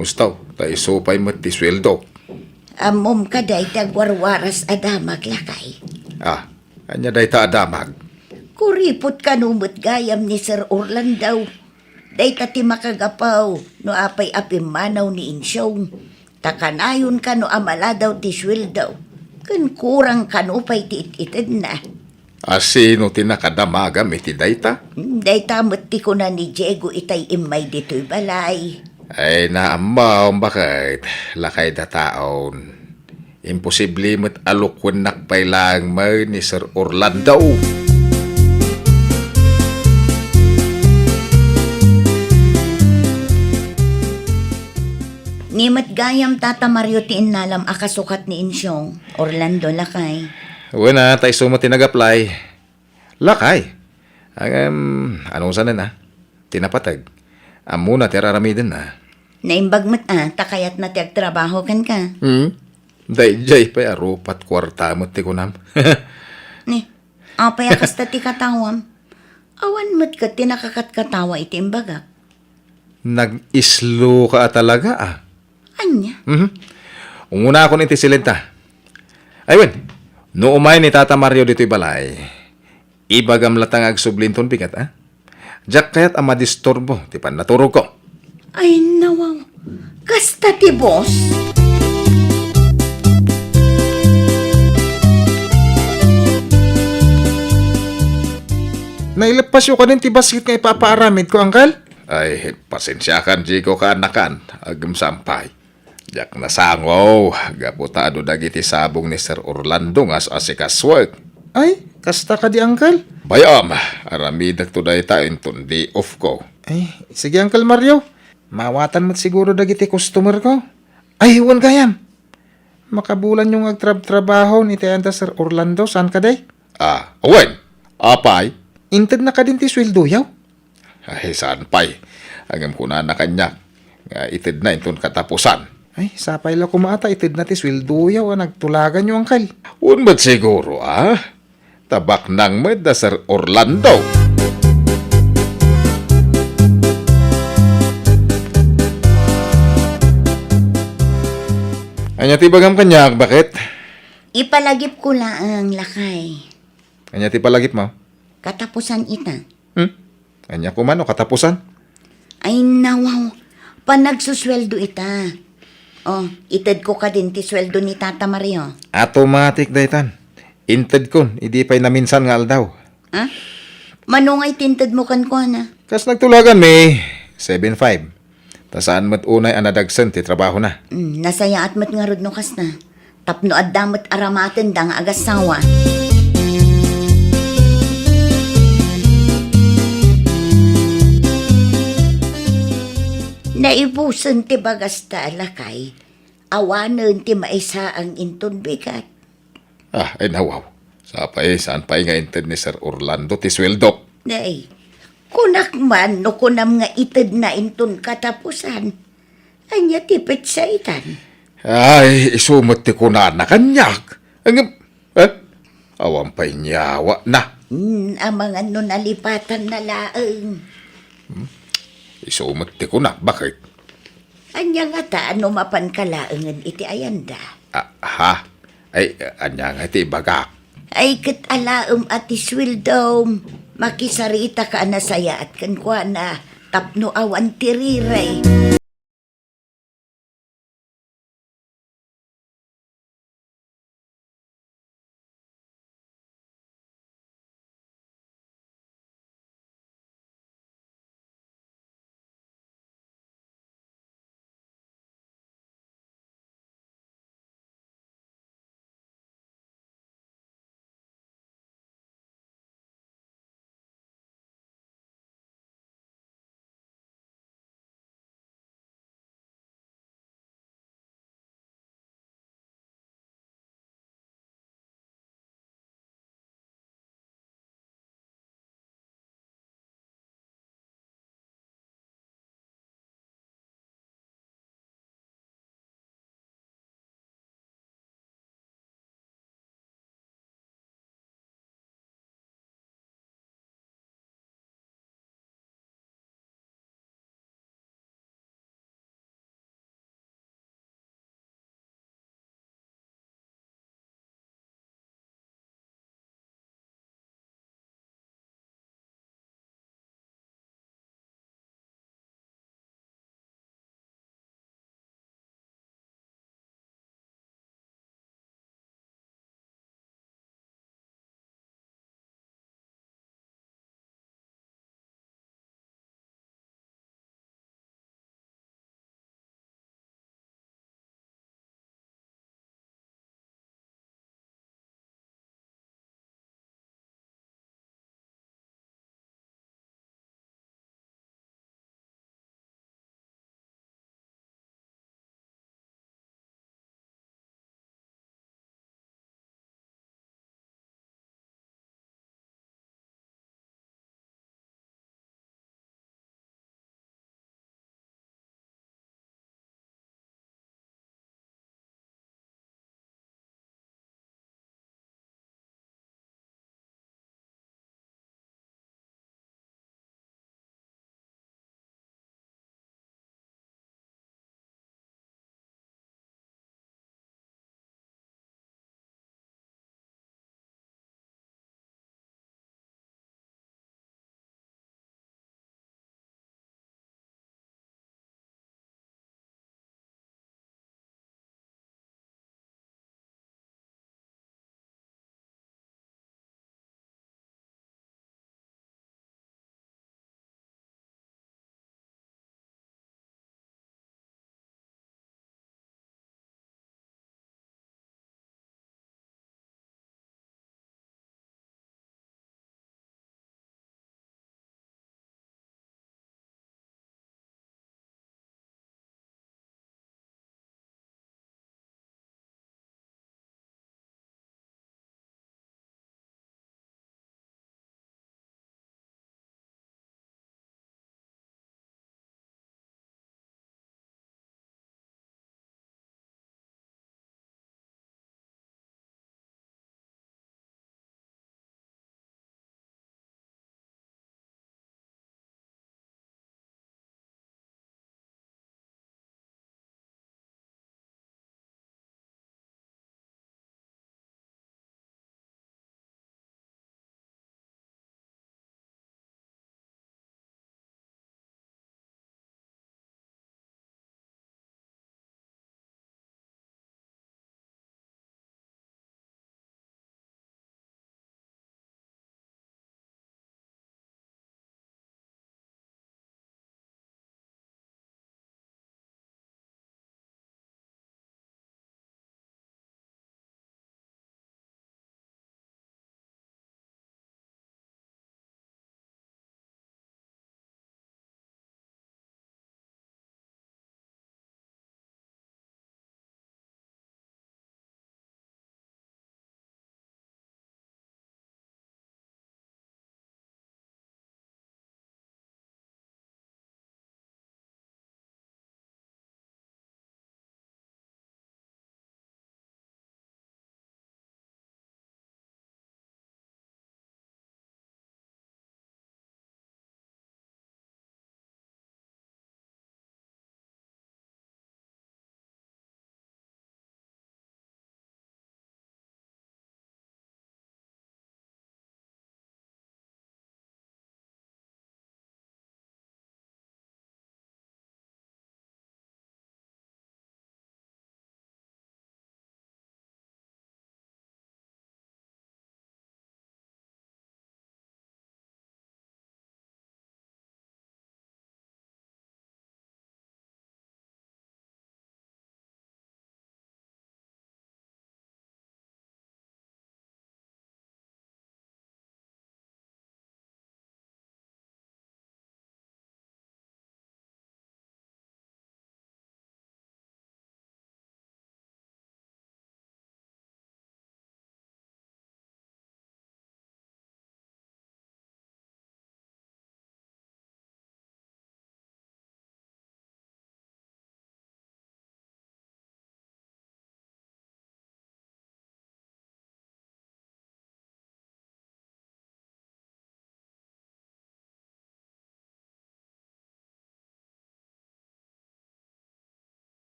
Ustaw, tayo supay mo ti sweldo. Amom ka day tagwarwaras adamag lakay. Anya day ta adamag. Kuripot ka numot gayam ni Sir Orlando. Day tati makagapaw no apay apimanaw ni Insyong. Takanayon ka no amala daw ti sweldo. Kun kurang kanupay ti itid na. Sino tinakadamagam iti dayta? Day tamot ti ko na ni Diego itay imay dito'y balay. Ay naamaw bakit lakay da taon. Imposible mo't alukwan nakpay lang mo ni Sir Orlando. Ni matgayam Tata Mario ti inalam akasukat ni Insyong. Orlando lakay. Wala, tayo sumo tinag-apply. Lakay. Anong sana na? Tinapatag. Amo na tiraramidin na. Naimbag mat takayat na ti agtrabaho kan ka. Dayjay pa arupat kwarta mo ti kunam. Ni, apay akas ti katawam. Awan mat ka tinakakat-katawa iti imbagak. Nag-islo ka talaga Anya? Umuna ako niti silenta. Aywen, no umay ni Tata Mario dito'y balay. Ibagam latang agsublinton bigat Diyak kayat ang madisturbo, ti pan naturog ko. Ay nawaw. Kasta ti boss? Nailapas yung kanin ti basket nga ipapaaramid ko, Angkal? Ay, pasensyakan, Jigo ka anakan. Agam sampay. Diyak nasangaw. Gaputado dagiti sabong ni Sir Orlando nga asikaswag. Ay, kasta ka di, Angkal? Bayam, aramidak to dahi tayo inton di off ko. Ay, sige, Uncle Mario. Mawatan mo't siguro dagiti customer ko. Ay, huwan kayam. Makabulan yung agtrabaho ni Tayanda Sir Orlando. Saan ka day? Uwan. Apay? Intad na ka din ti sweldo yaw. Ay, saan pay? Hanggang kuna na kanya. Nga itid na inton katapusan. Ay, sapay la kumata. Itid na ti sweldo yaw. Nagtulagan yung Angkal. Un ba't siguro, Tabak nang da Sir Orlando. Anya tibagam kanyak, bakit? Ipalagip ko lang lakay. Anya ti palagip mo? Katapusan ita. Anya ko man o katapusan? Ay nawaw, panagsusweldo ita. Oh, itad ko ka din ti sweldo ni Tata Mario. Automatic daytan. Inted kon, idi pa'y naminsan nga aldaw. Ha? Manungay tintad mo kan ko na. Kas nagtulagan may 7.5. Tasaan mat unay anadagsan ti trabaho na. Nasaya at mat nga rod no kas na. Tapno at damat aramaten dang agasawa. Naibusan ti bagas ta lakay. Awanan ti maisa ang inton bigat. Ay nawaw. Saan pa nga inted ni Sir Orlando ti sweldo? Nay, kunak man no kunam nga itid na inton katapusan. Anya tipit sa itan. Ay, isumot ti kunan na kanyak. Awang pa'y nyawa na. Ang mga no nalipatan na laeng. Isumot ti kunan, bakit? Anya nga ta ano mapan kalaengan iti ayanda. Ay, anya nga ti bagak. Ay kat alaem at iswildom. Makisarita ka na saya at kankwa na tapno awan tiriray.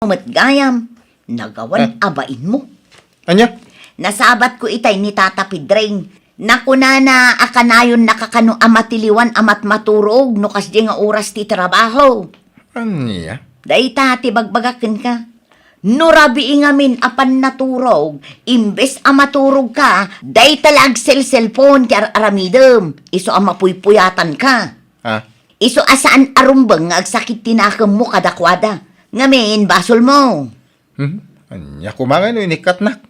Matgayam, nagawan abain mo. Anya? Nasabat ko itay ni Tata Pidring. Nakuna na akanayon nakakano amatiliwan amat maturog no kas di nga oras ti trabaho. Anya? Dayta ti bagbagaken ka. No rabi ngamin apan naturog, imbes amaturog ka, dayta lag cellphone ti aramidem. Iso amapuypuyatan ka. Ha? Iso asaan arumbang nga agsakit tinakam mo kadakwada. Ngamin, basol mo. Anya kumangay no inikat nak.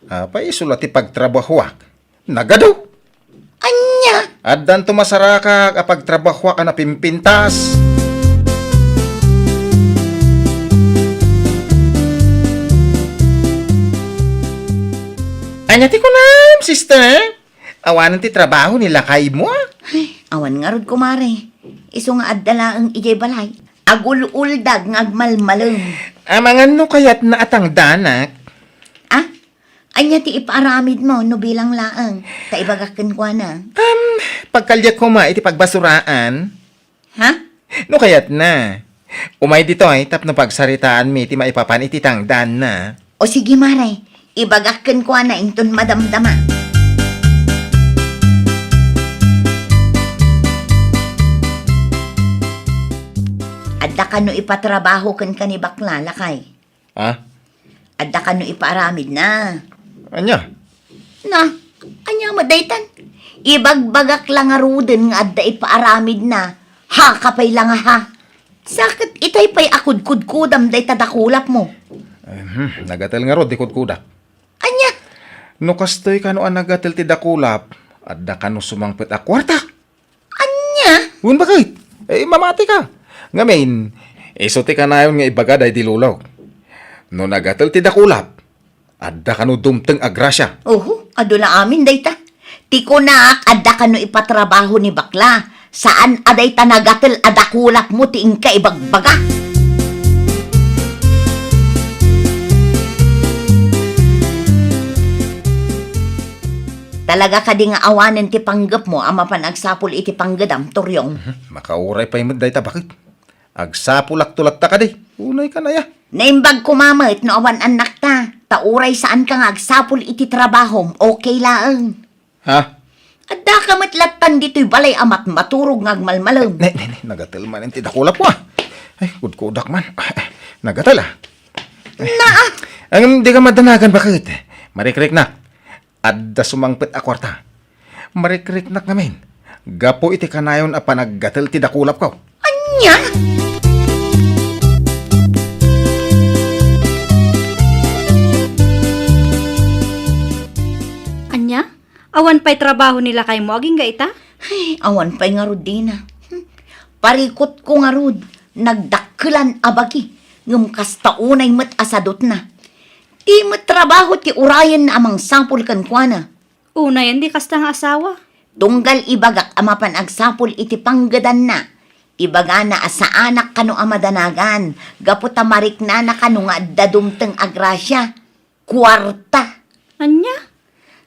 Pa isulat ti pagtrabahuak. Nagadaw. Anya? Addan tumasaraka kapag trabahuak ka na pimpintas. Anya ti kunam, sister. Awanan ti trabaho nila kay mo. Ay, awan nga rod kumare. Iso nga addala ang ijay balay. Agul-uldag nga agmalmaleng. Amangan no kayat na atang danak. Ah? Anya ti ipaaramid mo no bilang laang. Taibagakan ko na. Pagkalya ko ma iti pagbasuraan. Ha? No kayat na. Umay dito ay tap no pagsaritaan mi ti maipapan iti tangdan na. O sige mare, ibagakan ko na inton madamdama. Adda ka no ipatrabaho kan ni bakla lakay. Ha? Adda ka no ipaaramid na. Anya? Na, anya madaytan. Ibagbagak lang nga ruden nga adda ipaaramid na. Ha, kapay lang ha. Sakit itay pa'y akud-kud-kudam day tadakulap mo. Nagatel nga rod, dikod kuda. Anya? No kastoy ka no ang nagatel ti dakulap, adda ka no sumangpit a kwarta. Anya? Un bakit? Mamati ka. Ngamin, iso ti kanayon nga ibaga day dilulaw. No nagatel ti dakulap, adda ka no dumteng agrasya. Oho, adula amin day ta. Tiko na adda ka no ipatrabaho ni bakla. Saan aday ta nagatel adakulap mo tiing ka ibagbaga? Talaga ka di nga awanen ti panggap mo ama panagsapol iti panggadam, Toryong. Makauray pa imod day ta, bakit? Agsapulak-tulak ta ka day. Unay ka na ya. Naimbag kumamit no awan anak ta. Tauray saan ka nga agsapol iti trabahom, okay laang. Ha? Adda ka matlatan dito'y balay amat maturog ngagmalmalam. Ne, nagatel man yung tidakulap mo ah. Ay, kudkudak man. Nagatel ah. Naa! Ang di ka madanagan, bakit? Marikrik na. Adda sumangpit a kwarta. Marikrik na ngamin. Gapo iti kanayon a panaggatel tidakulap ko. Anya? Anya? Awan pa'y trabaho nila kay mo, aging gaita? Ay, awan pa'y nga rod dina. Parikot ko nga rod. Nagdakkelan abagi. Ngum kastaunay met asadot na. Di met trabaho ti urayan na amang sampol kan kwa na. Una yan, di kasta nga asawa. Tunggal ibagak amapan agsapol iti panggadan na. Ibaga na asa anak kano amadanagan. Gaputa marik na kano nga dadumteng agrasya. Kwarta. Anya?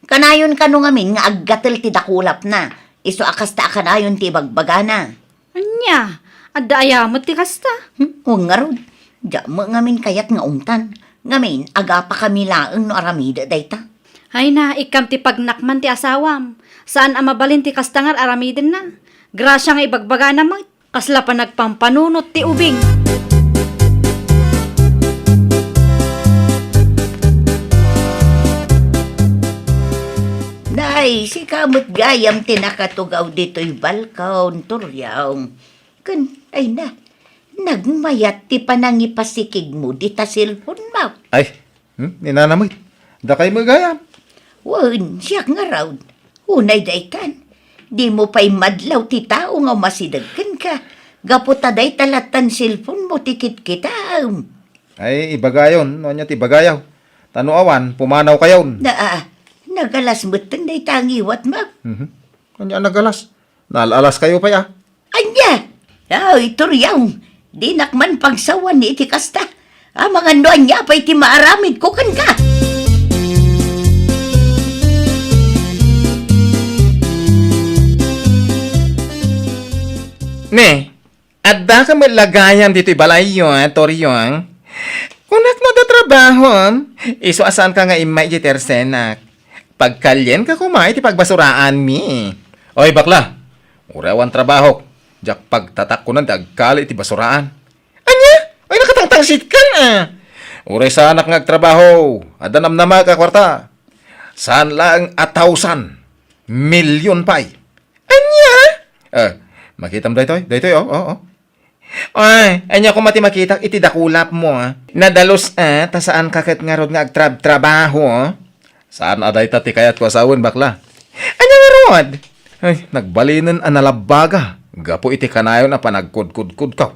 Kanayon kano ngamin nga aggatel ti dakulap na. Iso akasta kanayon ti bagbagana. Anya? Adda ayamot ti kasta. Huwag nga rod. Diya mo ngamin kayat nga untan. Ngamin, aga pa kami laang no aramida dayta. Ay na, ikam ti pagnakman ti asawam. Saan amabalin ti kastangar aramidin na. Grasya nga ibagbaga naman. Kasla pa nagpampanunot ti ubing. Day, si kamot gayam tinakatugaw dito'y balkaon, turyaw. Ay na, nagmayat ti panangipasikig mo di ta cellphone mo. Ay, ninanamit. Da kayo magayam. Wan, siya nga raw. Unay daytan. Di mo pa'y madlaw ti tao nga masidagkan ka. Gaputa day talatan cellphone mo tikit kita. Ay, ibagayon. No niya ti bagayaw. Tanuawan, pumanaw kayon. Nagalas mo't day tangiwat mo. Kanya nagalas. Nalalas kayo pa ya. Anya! Ay, turyaw. Di nakman pagsawan ni iti kasta. Mga noan niya pa iti maaramid ko kan ka. Ne, adda ka malagayam dito'y balayo, Toryong. Kunak no da trabahon. Iso asan ka nga imay iti tersenak. Pagkalyen ka kumay ti pagbasuraan mi. Oy, bakla! Urawan trabaho. Jak pagtatak ko ng dagkali iti basuraan. Anya? Ay nakatangtangsit ka na. Uray sa anak ngagtrabaho. Adanam na mga kwarta. Saan lang 1,000,000 pay. Anya? Makitam daytoy? Daytoy, oh. Ay, anya ko mati makita iti dakulap mo, ah. Nadalos, ta saan kakit nga rod nga agtrabaho, ah. Saan aday ti kayat ko asawon, bakla? Anya nga rod? Ay, nagbalinan analabaga. Gapo iti kanayon na panagkudkudkud ka.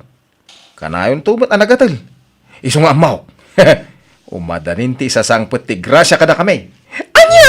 Kanayon tumat anagatal. Iso nga amaw. Umadanin ti sasangpet ti grasya kada kami. Anya?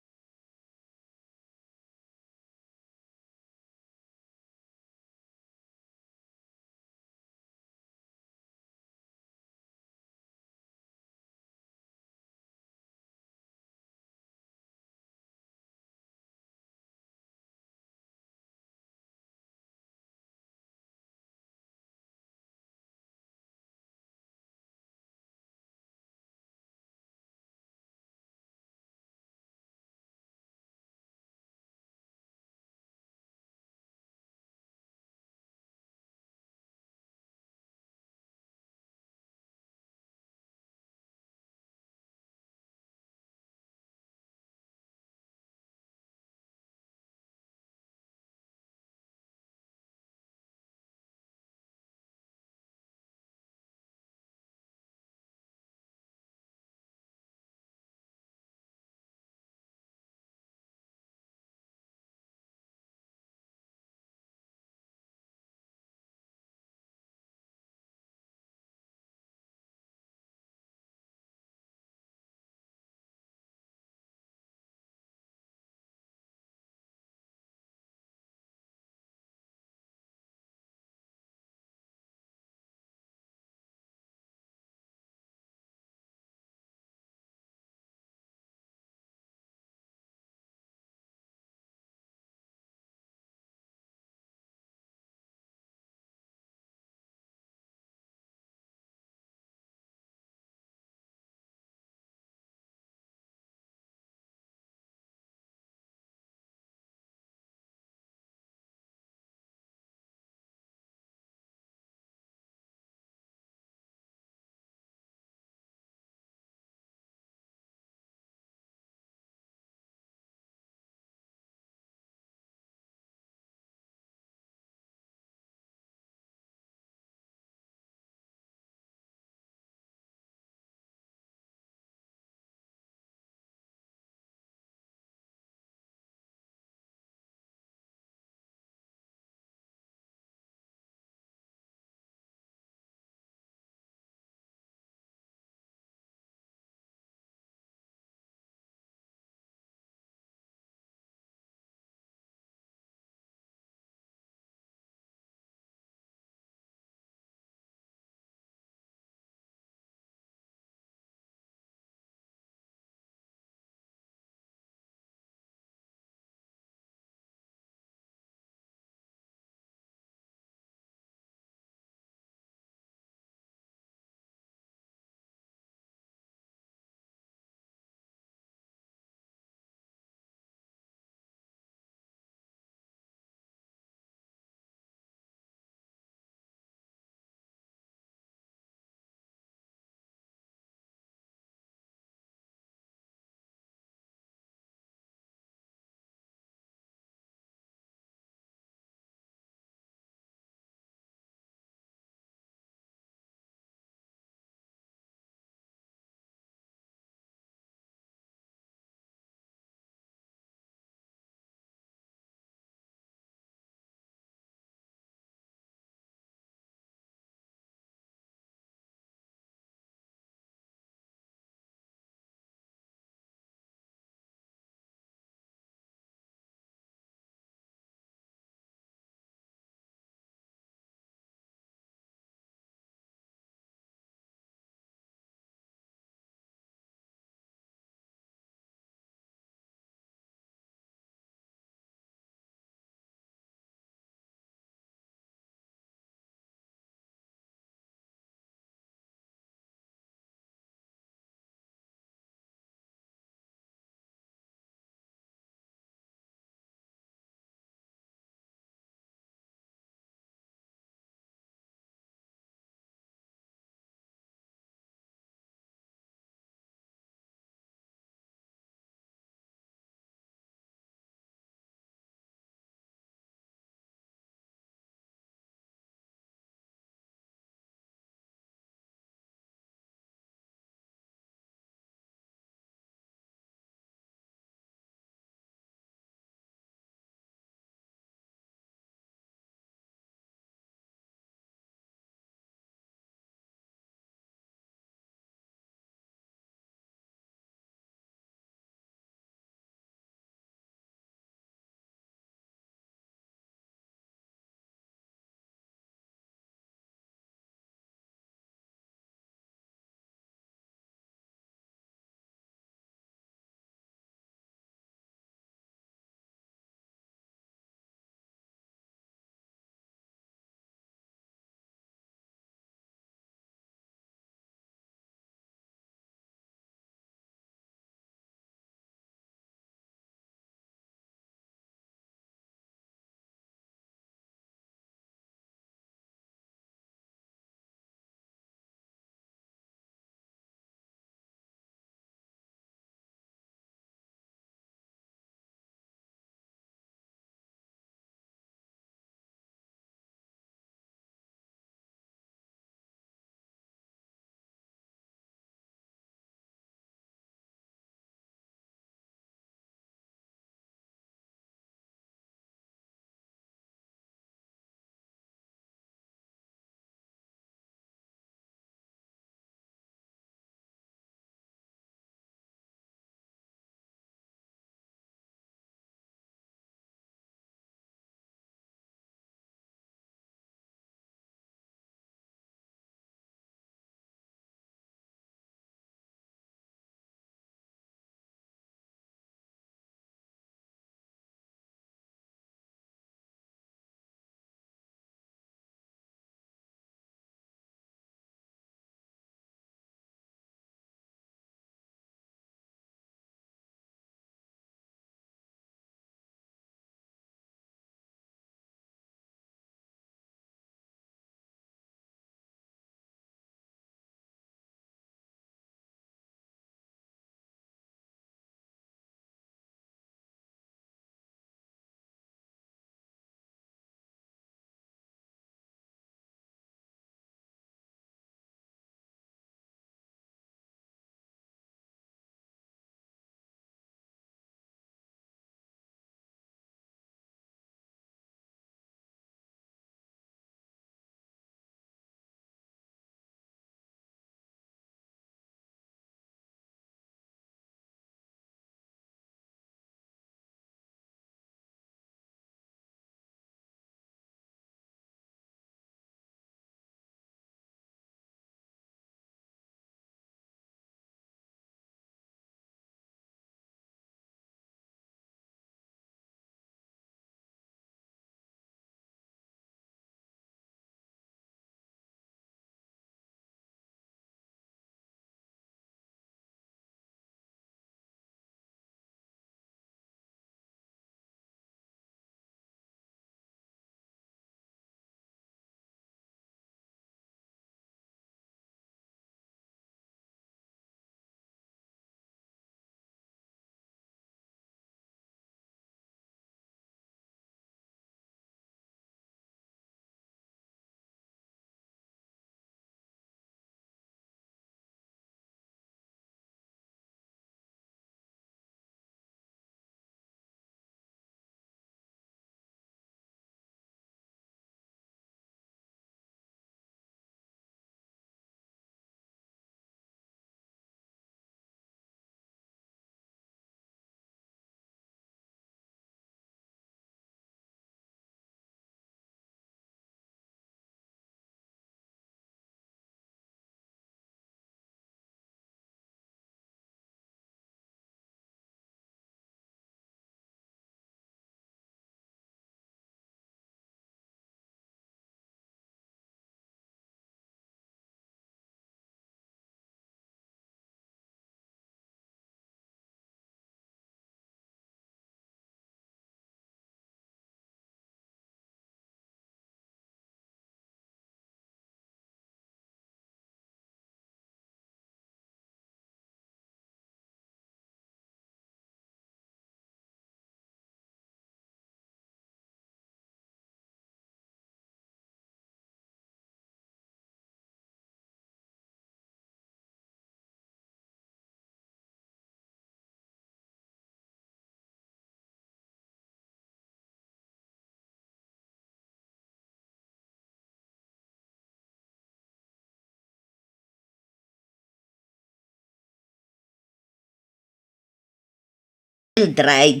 Mildred,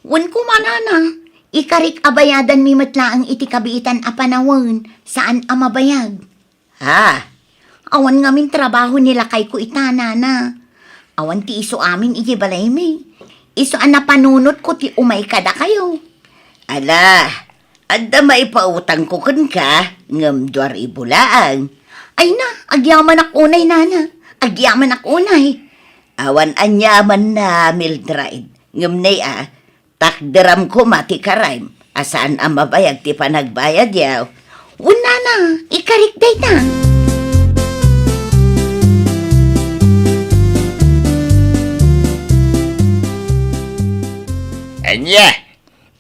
wan ko manana, ikarik abayadan mi matlaang iti kabiitan a panawon, saan a mabayag? Ha? Awan ngamin trabaho nila kay ko itana na. Awan ti iso amin iti balay mi. Iso an napanunot ko ti umay kada kayo. Ala, adda maipautang ko kun ka, ngam 2,000 laang. Ay na, agyaman ak unay nana. Agyaman ak unay. Awan anyaman na, Mildred. Ngam nay takderam ko mati karaym. Asaan ang mabayag ti panagbayad yaw. Una na, ikarik day na. Anya,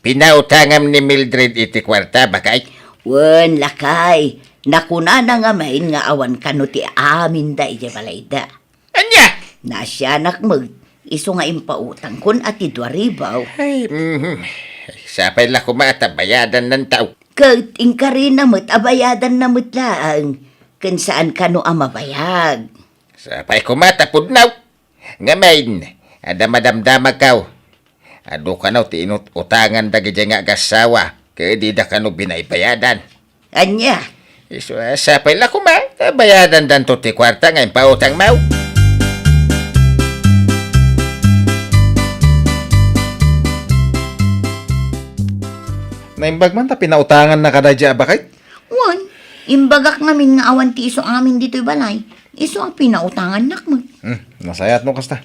pinautangam ni Mildred iti kwarta bakay. Wen, lakay. Nakuna na nga main nga awan kano ti amin da iti balayda. Anya! Nasyanak mag, iso nga impautang kun ati 2,000. Ay, sapay la kumata bayadan ng tao. Kat ingka rin namit abayadan namit laang. Kan saan kano ang mabayag. Sapay kumata pudnaw. Ngamain, ada madamdamag kaw. Ado ka na tinut utangan dagi nga gasawa. Kaya di da ka no binaybayadan. Anya, Iso sapay la kumata bayadan dan to ti kwarta ngayon pautang mau. Naimbag man ta pinautangan na kadadya bakit? wan, imbagak ngamin nga awan ti iso amin dito'y balay. Iso ang pinautangan nak mo. Nasayat no kasta.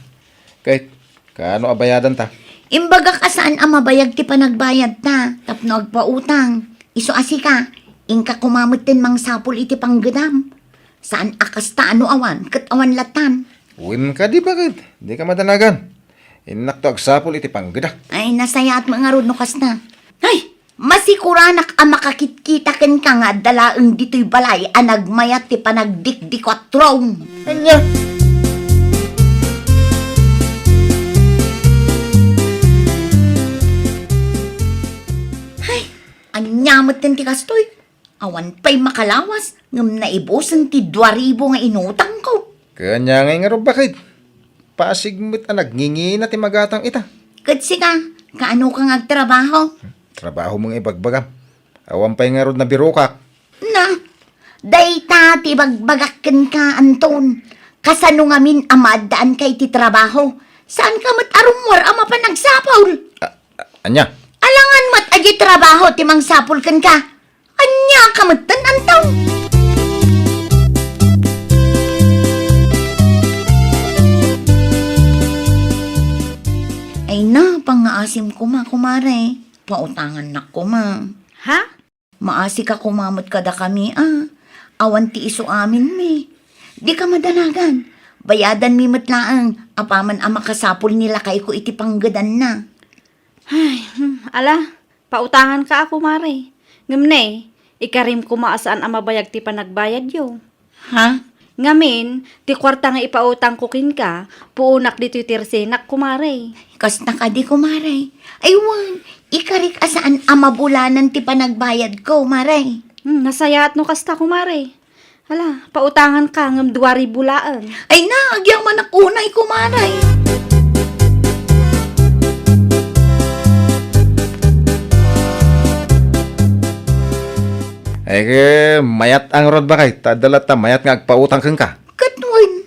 Kahit, kaano abayadan ta? Imbagak asaan ang mabayag ti panagbayad ta, tapno agpautang. Iso asika, ingka kumamot din mang sapul iti panggedam. Saan akas ta ano awan, kat awan latan. Win ka di bakit? Di ka madanagan. Inak to agsapol iti panggada. Ay, nasaya at mga rod no kas na. Ay, masikuranak ang makakitkitaken ka nga dalaang dito'y balay anagmayat ti panagdikdikwatrong. Anya! Anyamot din ti kastoy. Awan pa'y makalawas. Ngam naibusan ti 2,000 nga inutang ko. Kanya nga ro bakit? Pasigmit ang nagngingi na ti magatang ita. Kadsi ka, kaano ka ngagtrabaho? Trabaho mong ibagbagam. Awan pa'y nga ro na birokak. Na, dayta ti bagbagakken ka, Anton. Kasano ngamin amadaan kay ti trabaho. Saan ka mat arumwar ama pa nagsapaw? Anya? Alangan mat agi trabaho ti mangsapul ken ka. Anya kamatan antaw. Ay na, pangaasim ko ma, kumare. Pautangan na ko ma. Ha? Maasi ka kumamot kada kami Awan ti iso amin mi. Di ka madanagan. Bayadan mi matlaang. Apaman ang makasapul nila kay ko iti panggadan na. Ala, pautangan ka ako, Mare. Ngamne, ikarim ko maasaan ang mabayag ti panagbayad yo. Ha? Ngamin, ti kwarta nga ipautang kukin ka, puunak dito tirsenak, kumare. Kas nakadi ko, Maray. Aywan, ikarik asaan ang mabulanan ti panagbayad ko, Maray. Nasayat no kasta, kumare. Hala, pautangan ka ngam 2,000 bulaan. Ay na, agyang manakunay ko, Maray. Ay mayat ang rod bakit? Tadalat ta mayat nga agpautang kang ka. Katwan.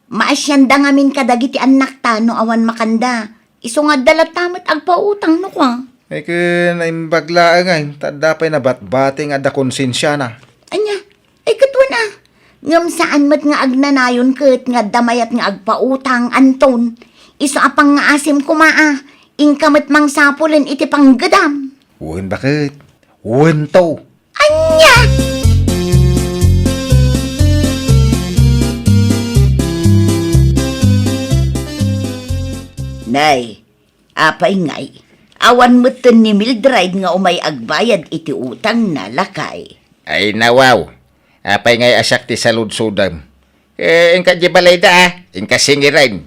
Maasyanda ngamin kadagiti anak ta no awan makanda. Iso nga dalat tamat agpautang no kwa. Ay naimbagla nga. Tadapay na batbating ada konsensya na. Anya, ay katwan na. Ngam saan mat nga agnanayon ket nga damayat nga agpautang Anton. Iso apang nga asim kumaa. Ingkamat mang sapulen iti panggadam. Wen bakit? Wen to. Anya! Nay, apay ngay. Awan mo ni Mildred nga umay agbayad iti utang na lakay. Ay nawaw. Apay ngay asak ti saludsudam. Ingka di balay da Ingka singiran.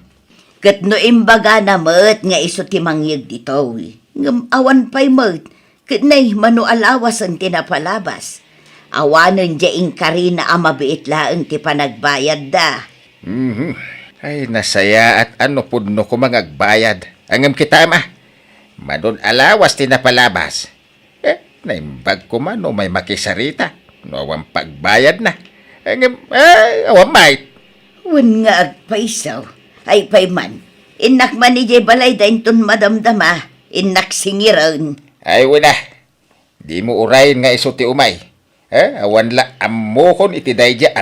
Kat no imbaga na mat nga iso ti mangyag dito. Ngam awan pa'y mat. Kat nay mano alawas ang tinapalabas. Awanan dya ingkari na amabiit laang ti panagbayad da. Ay nasaya at ano pudno ko mangagbayad. Angam kita mah. Madon alawas tinapalabas. Naimbag ko man no may makisarita. No awang pagbayad na. Angam, awang mait. Wan nga agpaisaw. Ay pay man. Inak man ni Jay balay dahin ton madamdama. Inak singiran. Ay, wala. Di mo urayin nga iso ti umay. Awan la amuhon iti dayja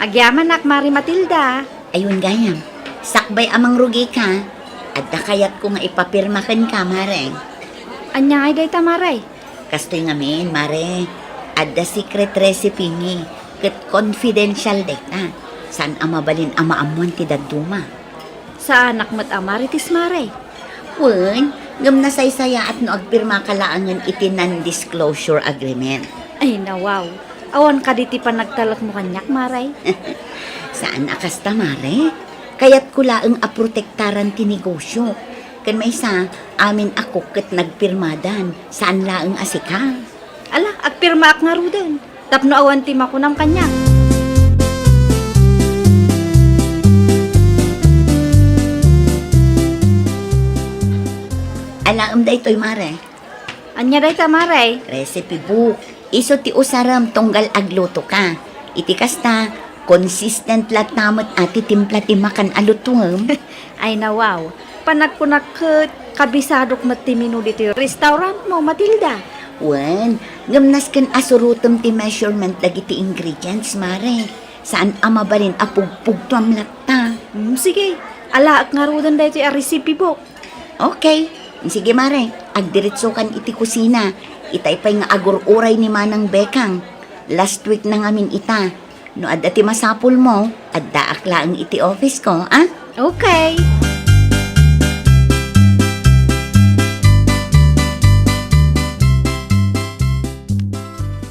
Agyaman nak, Mari Matilda. Ayun gayam, sakbay amang rugi ka. At kayat ko nga ipapirmakan ka, Mare. Anya ay dayta, Maray. Kastoy ngamin, Mare. At the secret recipe ni, ket confidential data. Saan amabalin amaamuan ti daduma. Sa anak mo't amaritis, Maray. Wen, ngam na saysaya at no agpirma kalaangan iti non-disclosure agreement. Ay, nawaw. Awan ka diti pa nagtalak mo kanyak, Maray. Saan akasta, Mare? Kaya't kulaang aprotektaran ti negosyo. Kan may sa amin ako ket nagpirmadan. Saan laang asika? Ala, agpirma ak nga rudan. Tapno awan ti makunam kanyak. Alaam da ito'y, Mare. Anya dayta, Maray. Recipe book. Iso ti usaram tunggal agluto ka. Iti kasta, consistent lat namot ati timpla ti makan alutuam. Ay, nawaw. Panagkunakot, kabisadok matimino dito yung restaurant mo, Matilda. Wen, ngamnas kan asurutom ti measurement dagiti ingredients, Mare. Saan amabalin apugpugtuam latta. Sige. Ala, ak nga rudan dayto yung recipe book. Okay. Sige, Mare. Agdiretso kan iti kusina. Itay pa'y nga agur-uray ni Manang Bekang. Last week na ngamin ita. No adda ti masapul mo, adda akla ang iti office ko, ah? Okay.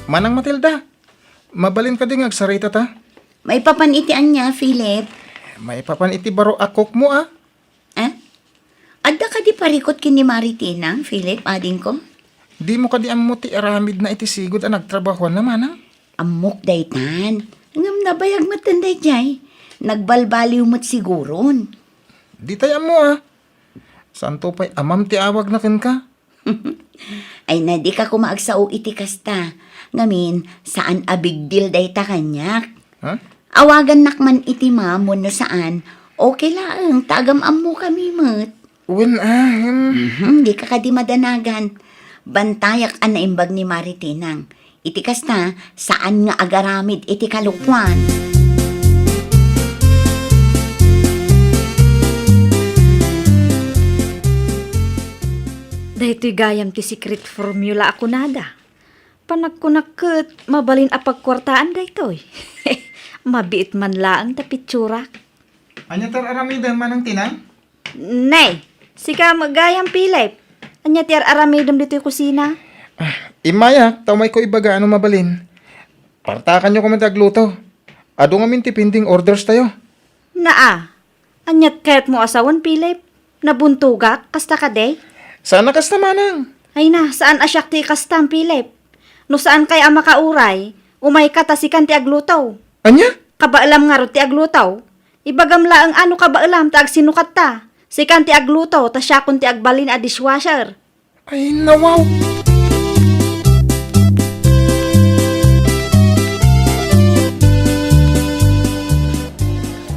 Manang Matilda, mabalin ka din agsarita ta. May papanitian niya, Philip. May papan iti baro akok mo ah. Eh? Adda ka di parikot kini Maritinang, Philip, ading ko? Di mo ka di ammo ti aramid na iti sigod ang nagtrabaho naman ah. Amok daytan. Ngam na bayag matanday jay. Nagbalbaliw mo't siguron. Di tayo mo ah. Santo pa'y amam ti awag na ken ka. Ay na di ka kumaagsao iti kasta. Ngamin, saan a big deal dayta kanyak? Ha? Awagan nakman iti mamon no saan. Okay lang, tagam mo kami mat. Wen Di ka kadi madanagan. Bantayak an naimbag ni Maritinang. Iti kasta, saan nga agaramid iti kalukwan. Dayto'y gayam ti secret formula ako nada. Panagkunakot, mabalin apagkwartaan daytoy. Mabiit man laang tapitsurak. Anya tar aramida manang tinang? Nay, sika magayam Philip. Anya ti aramidam dito'y kusina. Imaya, tamay ko ibaga ano mabalin. Partakan nyo kami tagluto. Ado nga min ti pending orders tayo. Naa, anyat kahit mo asawan Philip. Nabuntugak, kasta ka day. Sana kasta manang. Ay na, saan asyak ti kastam Philip? No saan kay ama kauray, umay katasikan ti aglutaw. Anya? Kabaalam nga ro ti aglutaw. Ibagam laang ano kabaalam ta agsinukat ta. Sikan ti aglutaw, ta siya kun ti agbalin a dishwasher. Ay nawaw.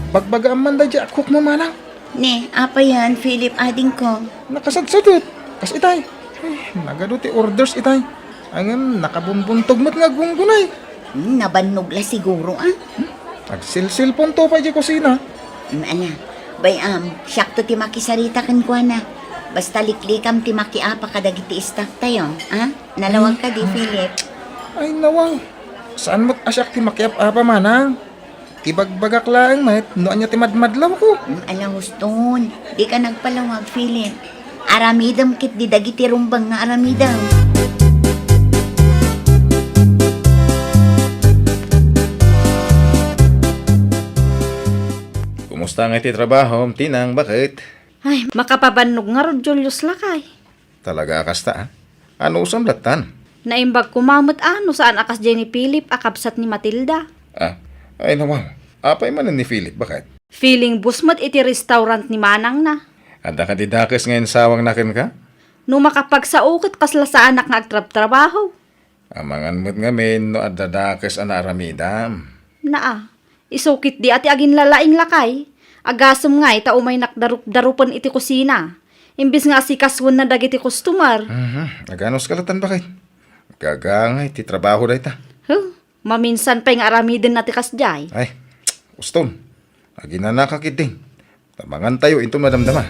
Bagbaga ang manda di akok mo manang. Ne, apa yan, Philip, ading ko? Nakasadsadot. Kas itay. Ay, nagado ti orders itay. Angam nakabumbuntog mo't nga gunggunay. Nabannog la siguro, ah? Nagsilsilpon to pa di kusina. Ana, bayam, siyak to ti makisarita kan kwa na. Basta liklikam ti makiapa kadagiti staff tayo, ah? Nalawag ka di, Philip. Ay nawang. Saan mo't asyak ti makiap apa manang? Ibagbagak lang mat, noan niya ti madmadlaw ko. Alam huston, di ka nagpalawag, Philip. Aramidam kit di dagiti rumbang nga aramidam. Kumusta nga iti trabaho, tinang, bakit? Ay, makapabannog nga ro Julius lakay. Talaga kasta, ha? Ano usam latan? Naimbag kumamot ano saan akas Jenny Philip akabsat ni Matilda. Ay nawaw. Apay man ni Philip, bakit? Feeling busmat iti restaurant ni Manang na. Anda ka didakes ngayon sawang nakin ka? No makapagsaukit kasla sa anak nga agtrab-trabaho. Amangan mo't ngamin no adadakes ana aramidam. Naa, isukit di ati agin lalaing lakay. Agasom nga ita umay nakdarup-darupan iti kusina. Imbis nga si kaswan na dagiti customer. Naganos kalatan bakit? Gagangay, ti trabaho da ita. Maminsan pa yung aramidin na ti kasjay. Ay, Uston, agi na nakakiding. Tabangan tayo ito madamdama.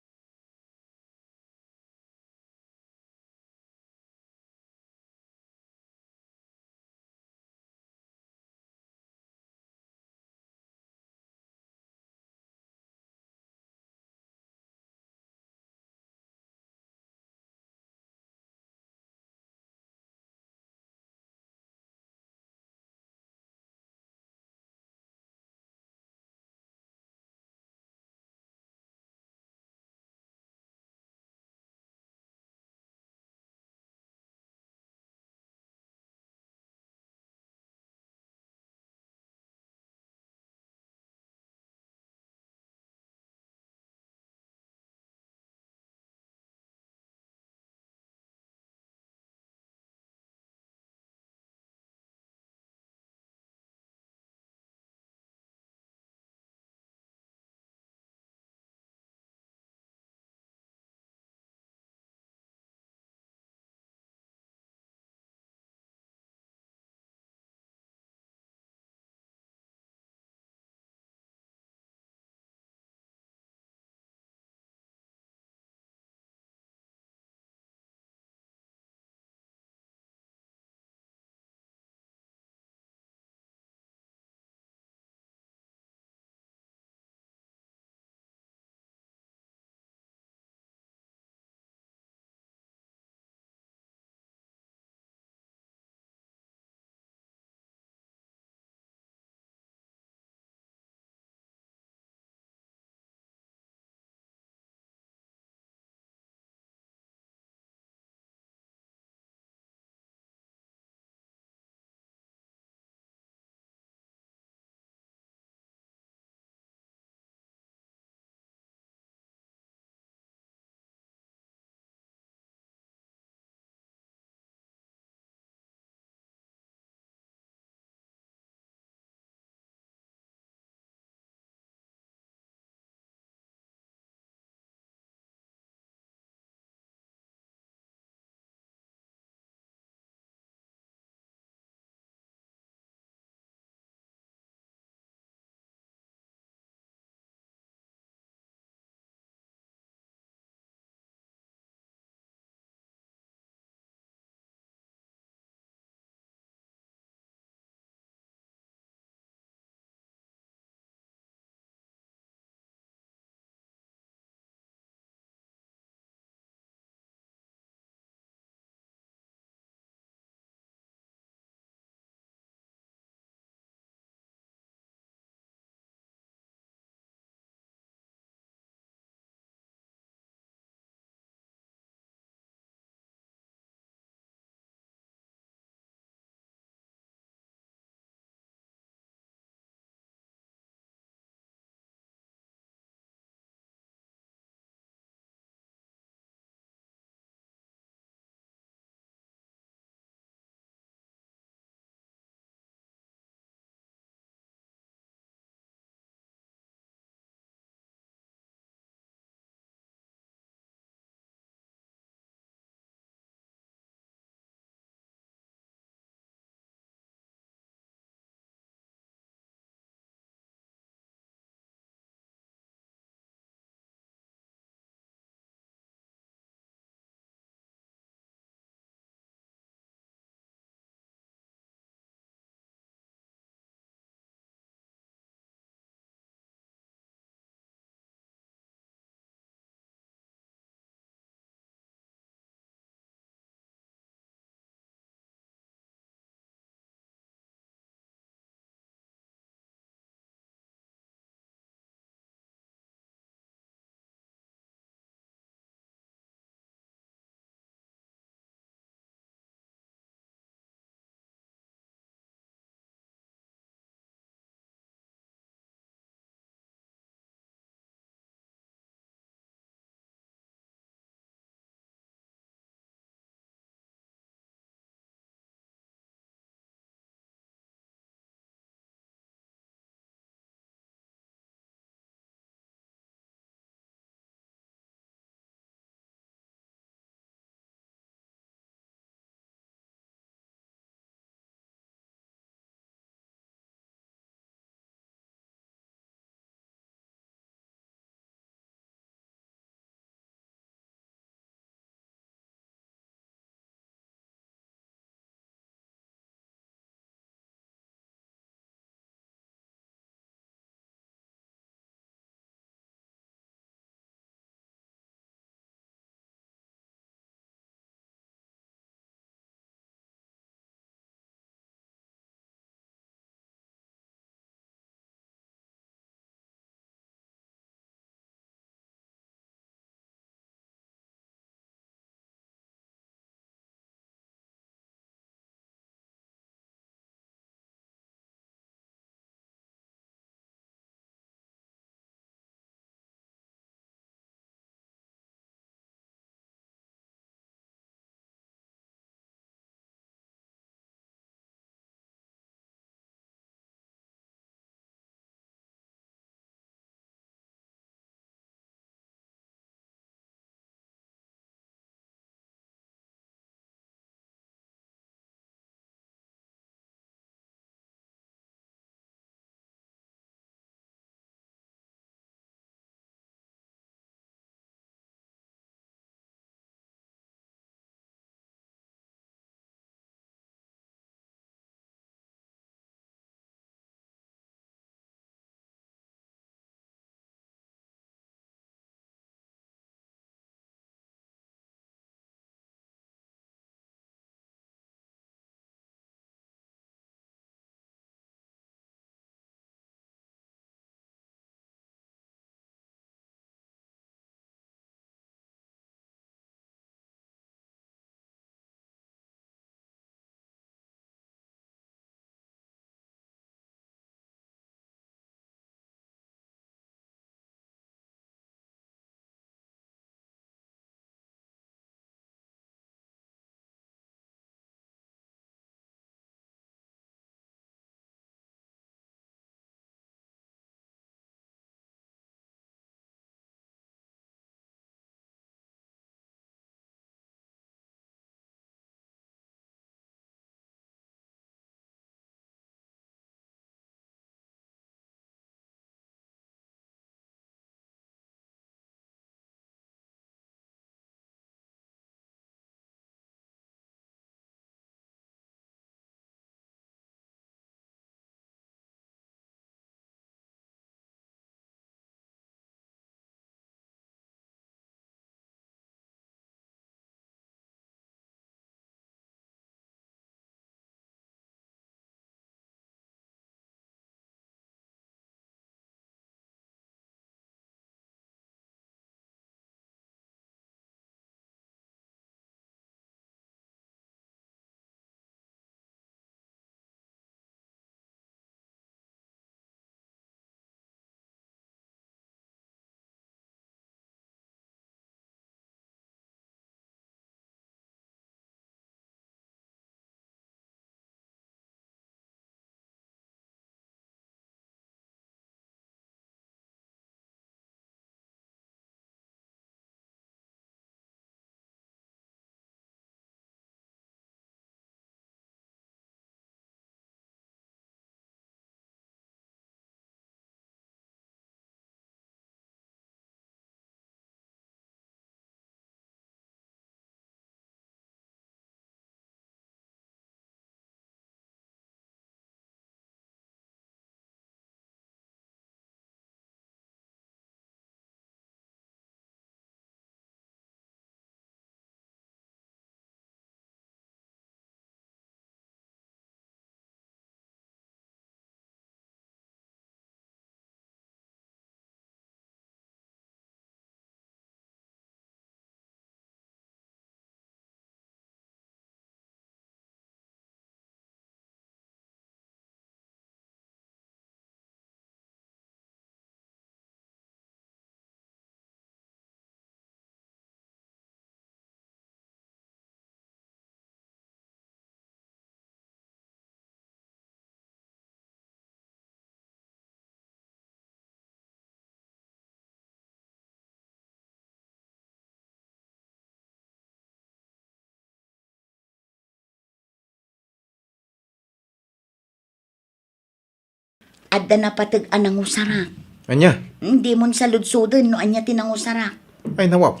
adda na patag anang usarak. Anya? Hindi mo sa ludsudon no anya tinangusarak. Ay, nawaw.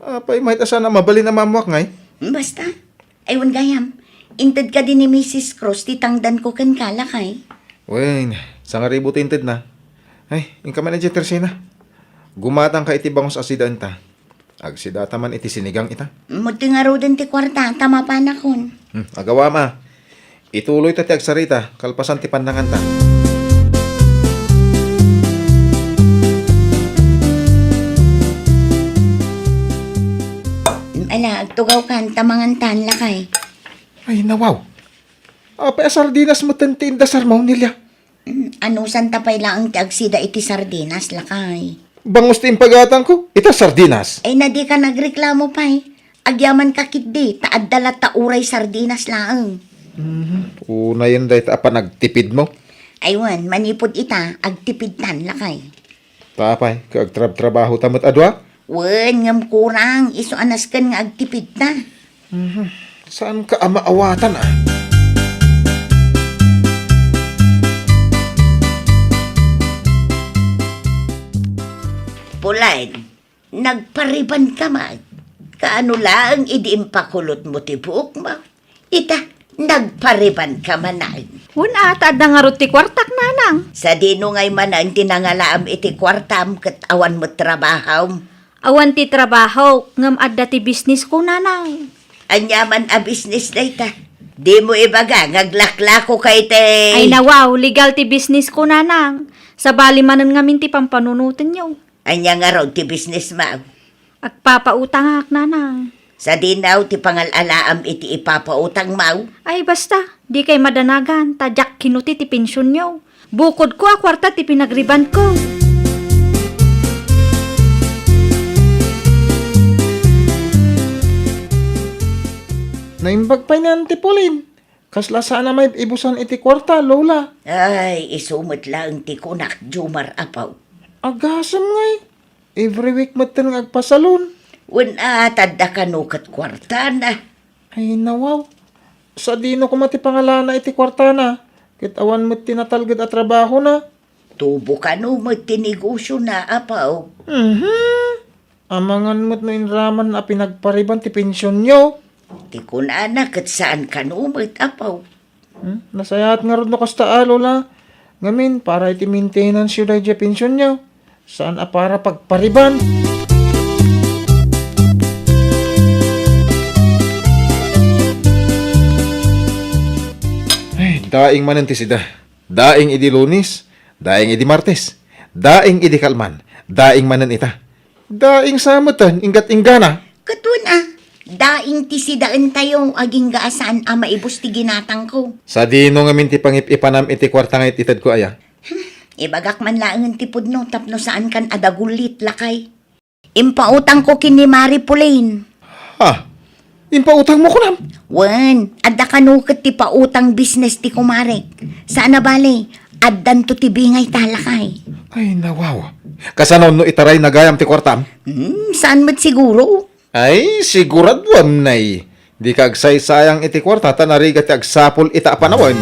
Apay, may asa na mabali na mamuak ngay. Basta, aywan gayam. Intad ka din ni Mrs. Cross, titangdan ko kan kalakay. Wen, sa nga ribo tinted na. Ay, ingka man na tersena. Gumatang ka iti bangos asidan ta. Agsidata man iti sinigang ita. Muti nga ro din ti kwarta, tama pa na kon. Agawa ma. Ituloy ta ti agsarita, kalpasan ti pandangan ta. Ala, agtugaw kan, tamangan tan lakay. Ay, nawaw. Apay, sardinas mo tantiin da sarmaw nila. Ano santa pay lang ti agsida iti sardinas lakay. Bangos ti impagatang ko, ita sardinas. Ay na di ka nagreklamo pay. Agyaman ka kitdi, taad dala tauray sardinas laang. Una yun dahi ta apa nagtipid mo. Aywan, manipod ita, agtipid tan lakay. Tapay, kagtrab-trabaho tamot adwa. Wen, ngam kurang, iso anas kan nga agtipid ta. Saan ka amaawatan ah? Pulain, nagpariban ka man. Kaano lang idiimpakulot mo ti buok mo. Ita, nagpariban ka manan. Una, taad na nga ro ti kwartak nanang. Sa dino ngay manan tinangalaam iti kwartam kat awan mo trabahaw. Awan ti trabaho, ngam adda ti business ko nanang. Anyaman a business na ita. Di mo ibaga, ngaglaklako kay te. Ay nawaw, legal ti business ko nanang. Sa bali manan ngamin ti pampanunutin nyo. Anya nga raw ti business ma. Agpapautang ak nanang. Sa dinaw ti pangalalaam iti ipapautang mau. Ay basta, di kay madanagan, tadyak kinuti ti pensyon nyo. Bukod ko a kwarta ti pinagriban ko. Naimbag pa niyan ti Pauline. Kasla sana may ibusan iti kwarta, Lola. Ay, isumot lang ti kunak Jumar apaw. Agasam ngay. Every week matan nga agpasalon. Wala, tadda kanukat kwarta na. Ay nawaw. Sa dino ko mati pangalana iti kwarta na. Kit awan mo tinatalgad at trabaho na. Tubo ka no mo tinigusyo na apaw. Amangan mo't no inraman na pinagpariban ti pensyon nyo. Ti kun anak at saan ka no mo apaw. Nasayat nga rin no kasta Lola. Ngamin, para iti maintenance yun dahil di pensyon nyo. Saan a para pagpariban? Ay, daing manan ti sida. Daing idi Lunes, daing idi Martes, daing idi Kalman, daing manan ita. Daing samatan, ingat inggana. Katun daing ti sidaan tayo aging gaasaan maibus ti ginatang ko. Sa dino ngamin ti pangip-ipanam iti kwarta nga ititad ko aya. Ibagak man laangan ti pudno tapno saan kan adagulit lakay. Impautang ko kini Mari Pauline. Ha? Impautang mo ko nam. Wen, adda kanukat ti pautang business ti kumare. Sana bale, addan to ti bingay talakay. Ay, nawaw. Kasanaw no itaray nagayam ti kwartam? Saan mo't siguro? Ay, siguraduan nay. Di kag sayang iti kwarta, tanariga ti agsapol ita panawan.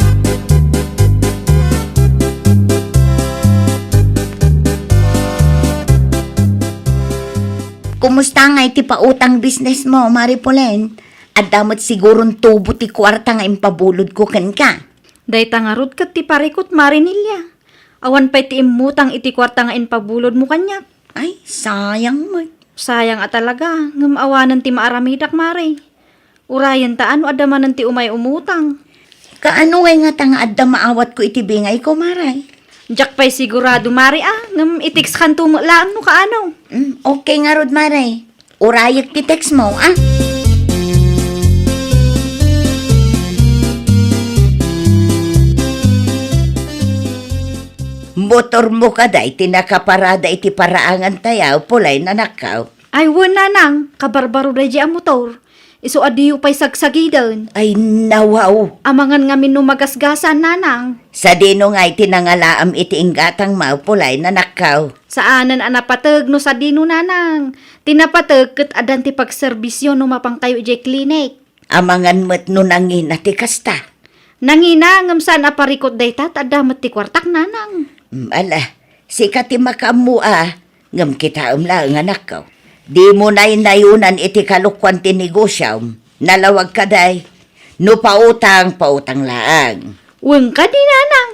Kumusta nga iti pautang business mo, Mari Pauline? Adda mo't sigurong tubo ti kwarta nga impabulod ko kan ka. Day tangarot kat ti parikot marinilya. Awan pa'y ti imutang iti kwarta nga inpabulod mo kanyak. Ay, sayang mo. Sayang at talaga, ngam awanan ti maaramidak mare. Urayan ta ano adamanan ti umay umutang. Kaano nga nga adda maawat ko iti bingay ko, Maray? Diyak pa'y sigurado mare ngam itiks kan tumulaan no kaano. Okay nga rod, Maray. Urayak ti text mo, Motor mo ka day, tinakaparada iti paraangan tayaw, pulay na nakaw. Ay wala nang, kabarbaro day di ang motor. Iso adiyo pa'y sagsagidan. Ay, nawaw. Amangan nga minumagasgasan nanang. Sa dino nga itinangalaam iti inggatang mau, pulay na nakaw. Saanan anapatag no sa dino nanang. Tinapatag kat adan ti pagserbisyo no mapang kayo ije klinik. Amangan mo't nunangin ati kasta. Nangina, ngam saan aparikot dayta, tadamat ti kwartak nanang. Ala, si kati makamu ngam kita lang anak ko. Di mo na inayunan iti kalukwan ti negosyo, nalawag ka day. No pautang laang. Weng ka di nanang.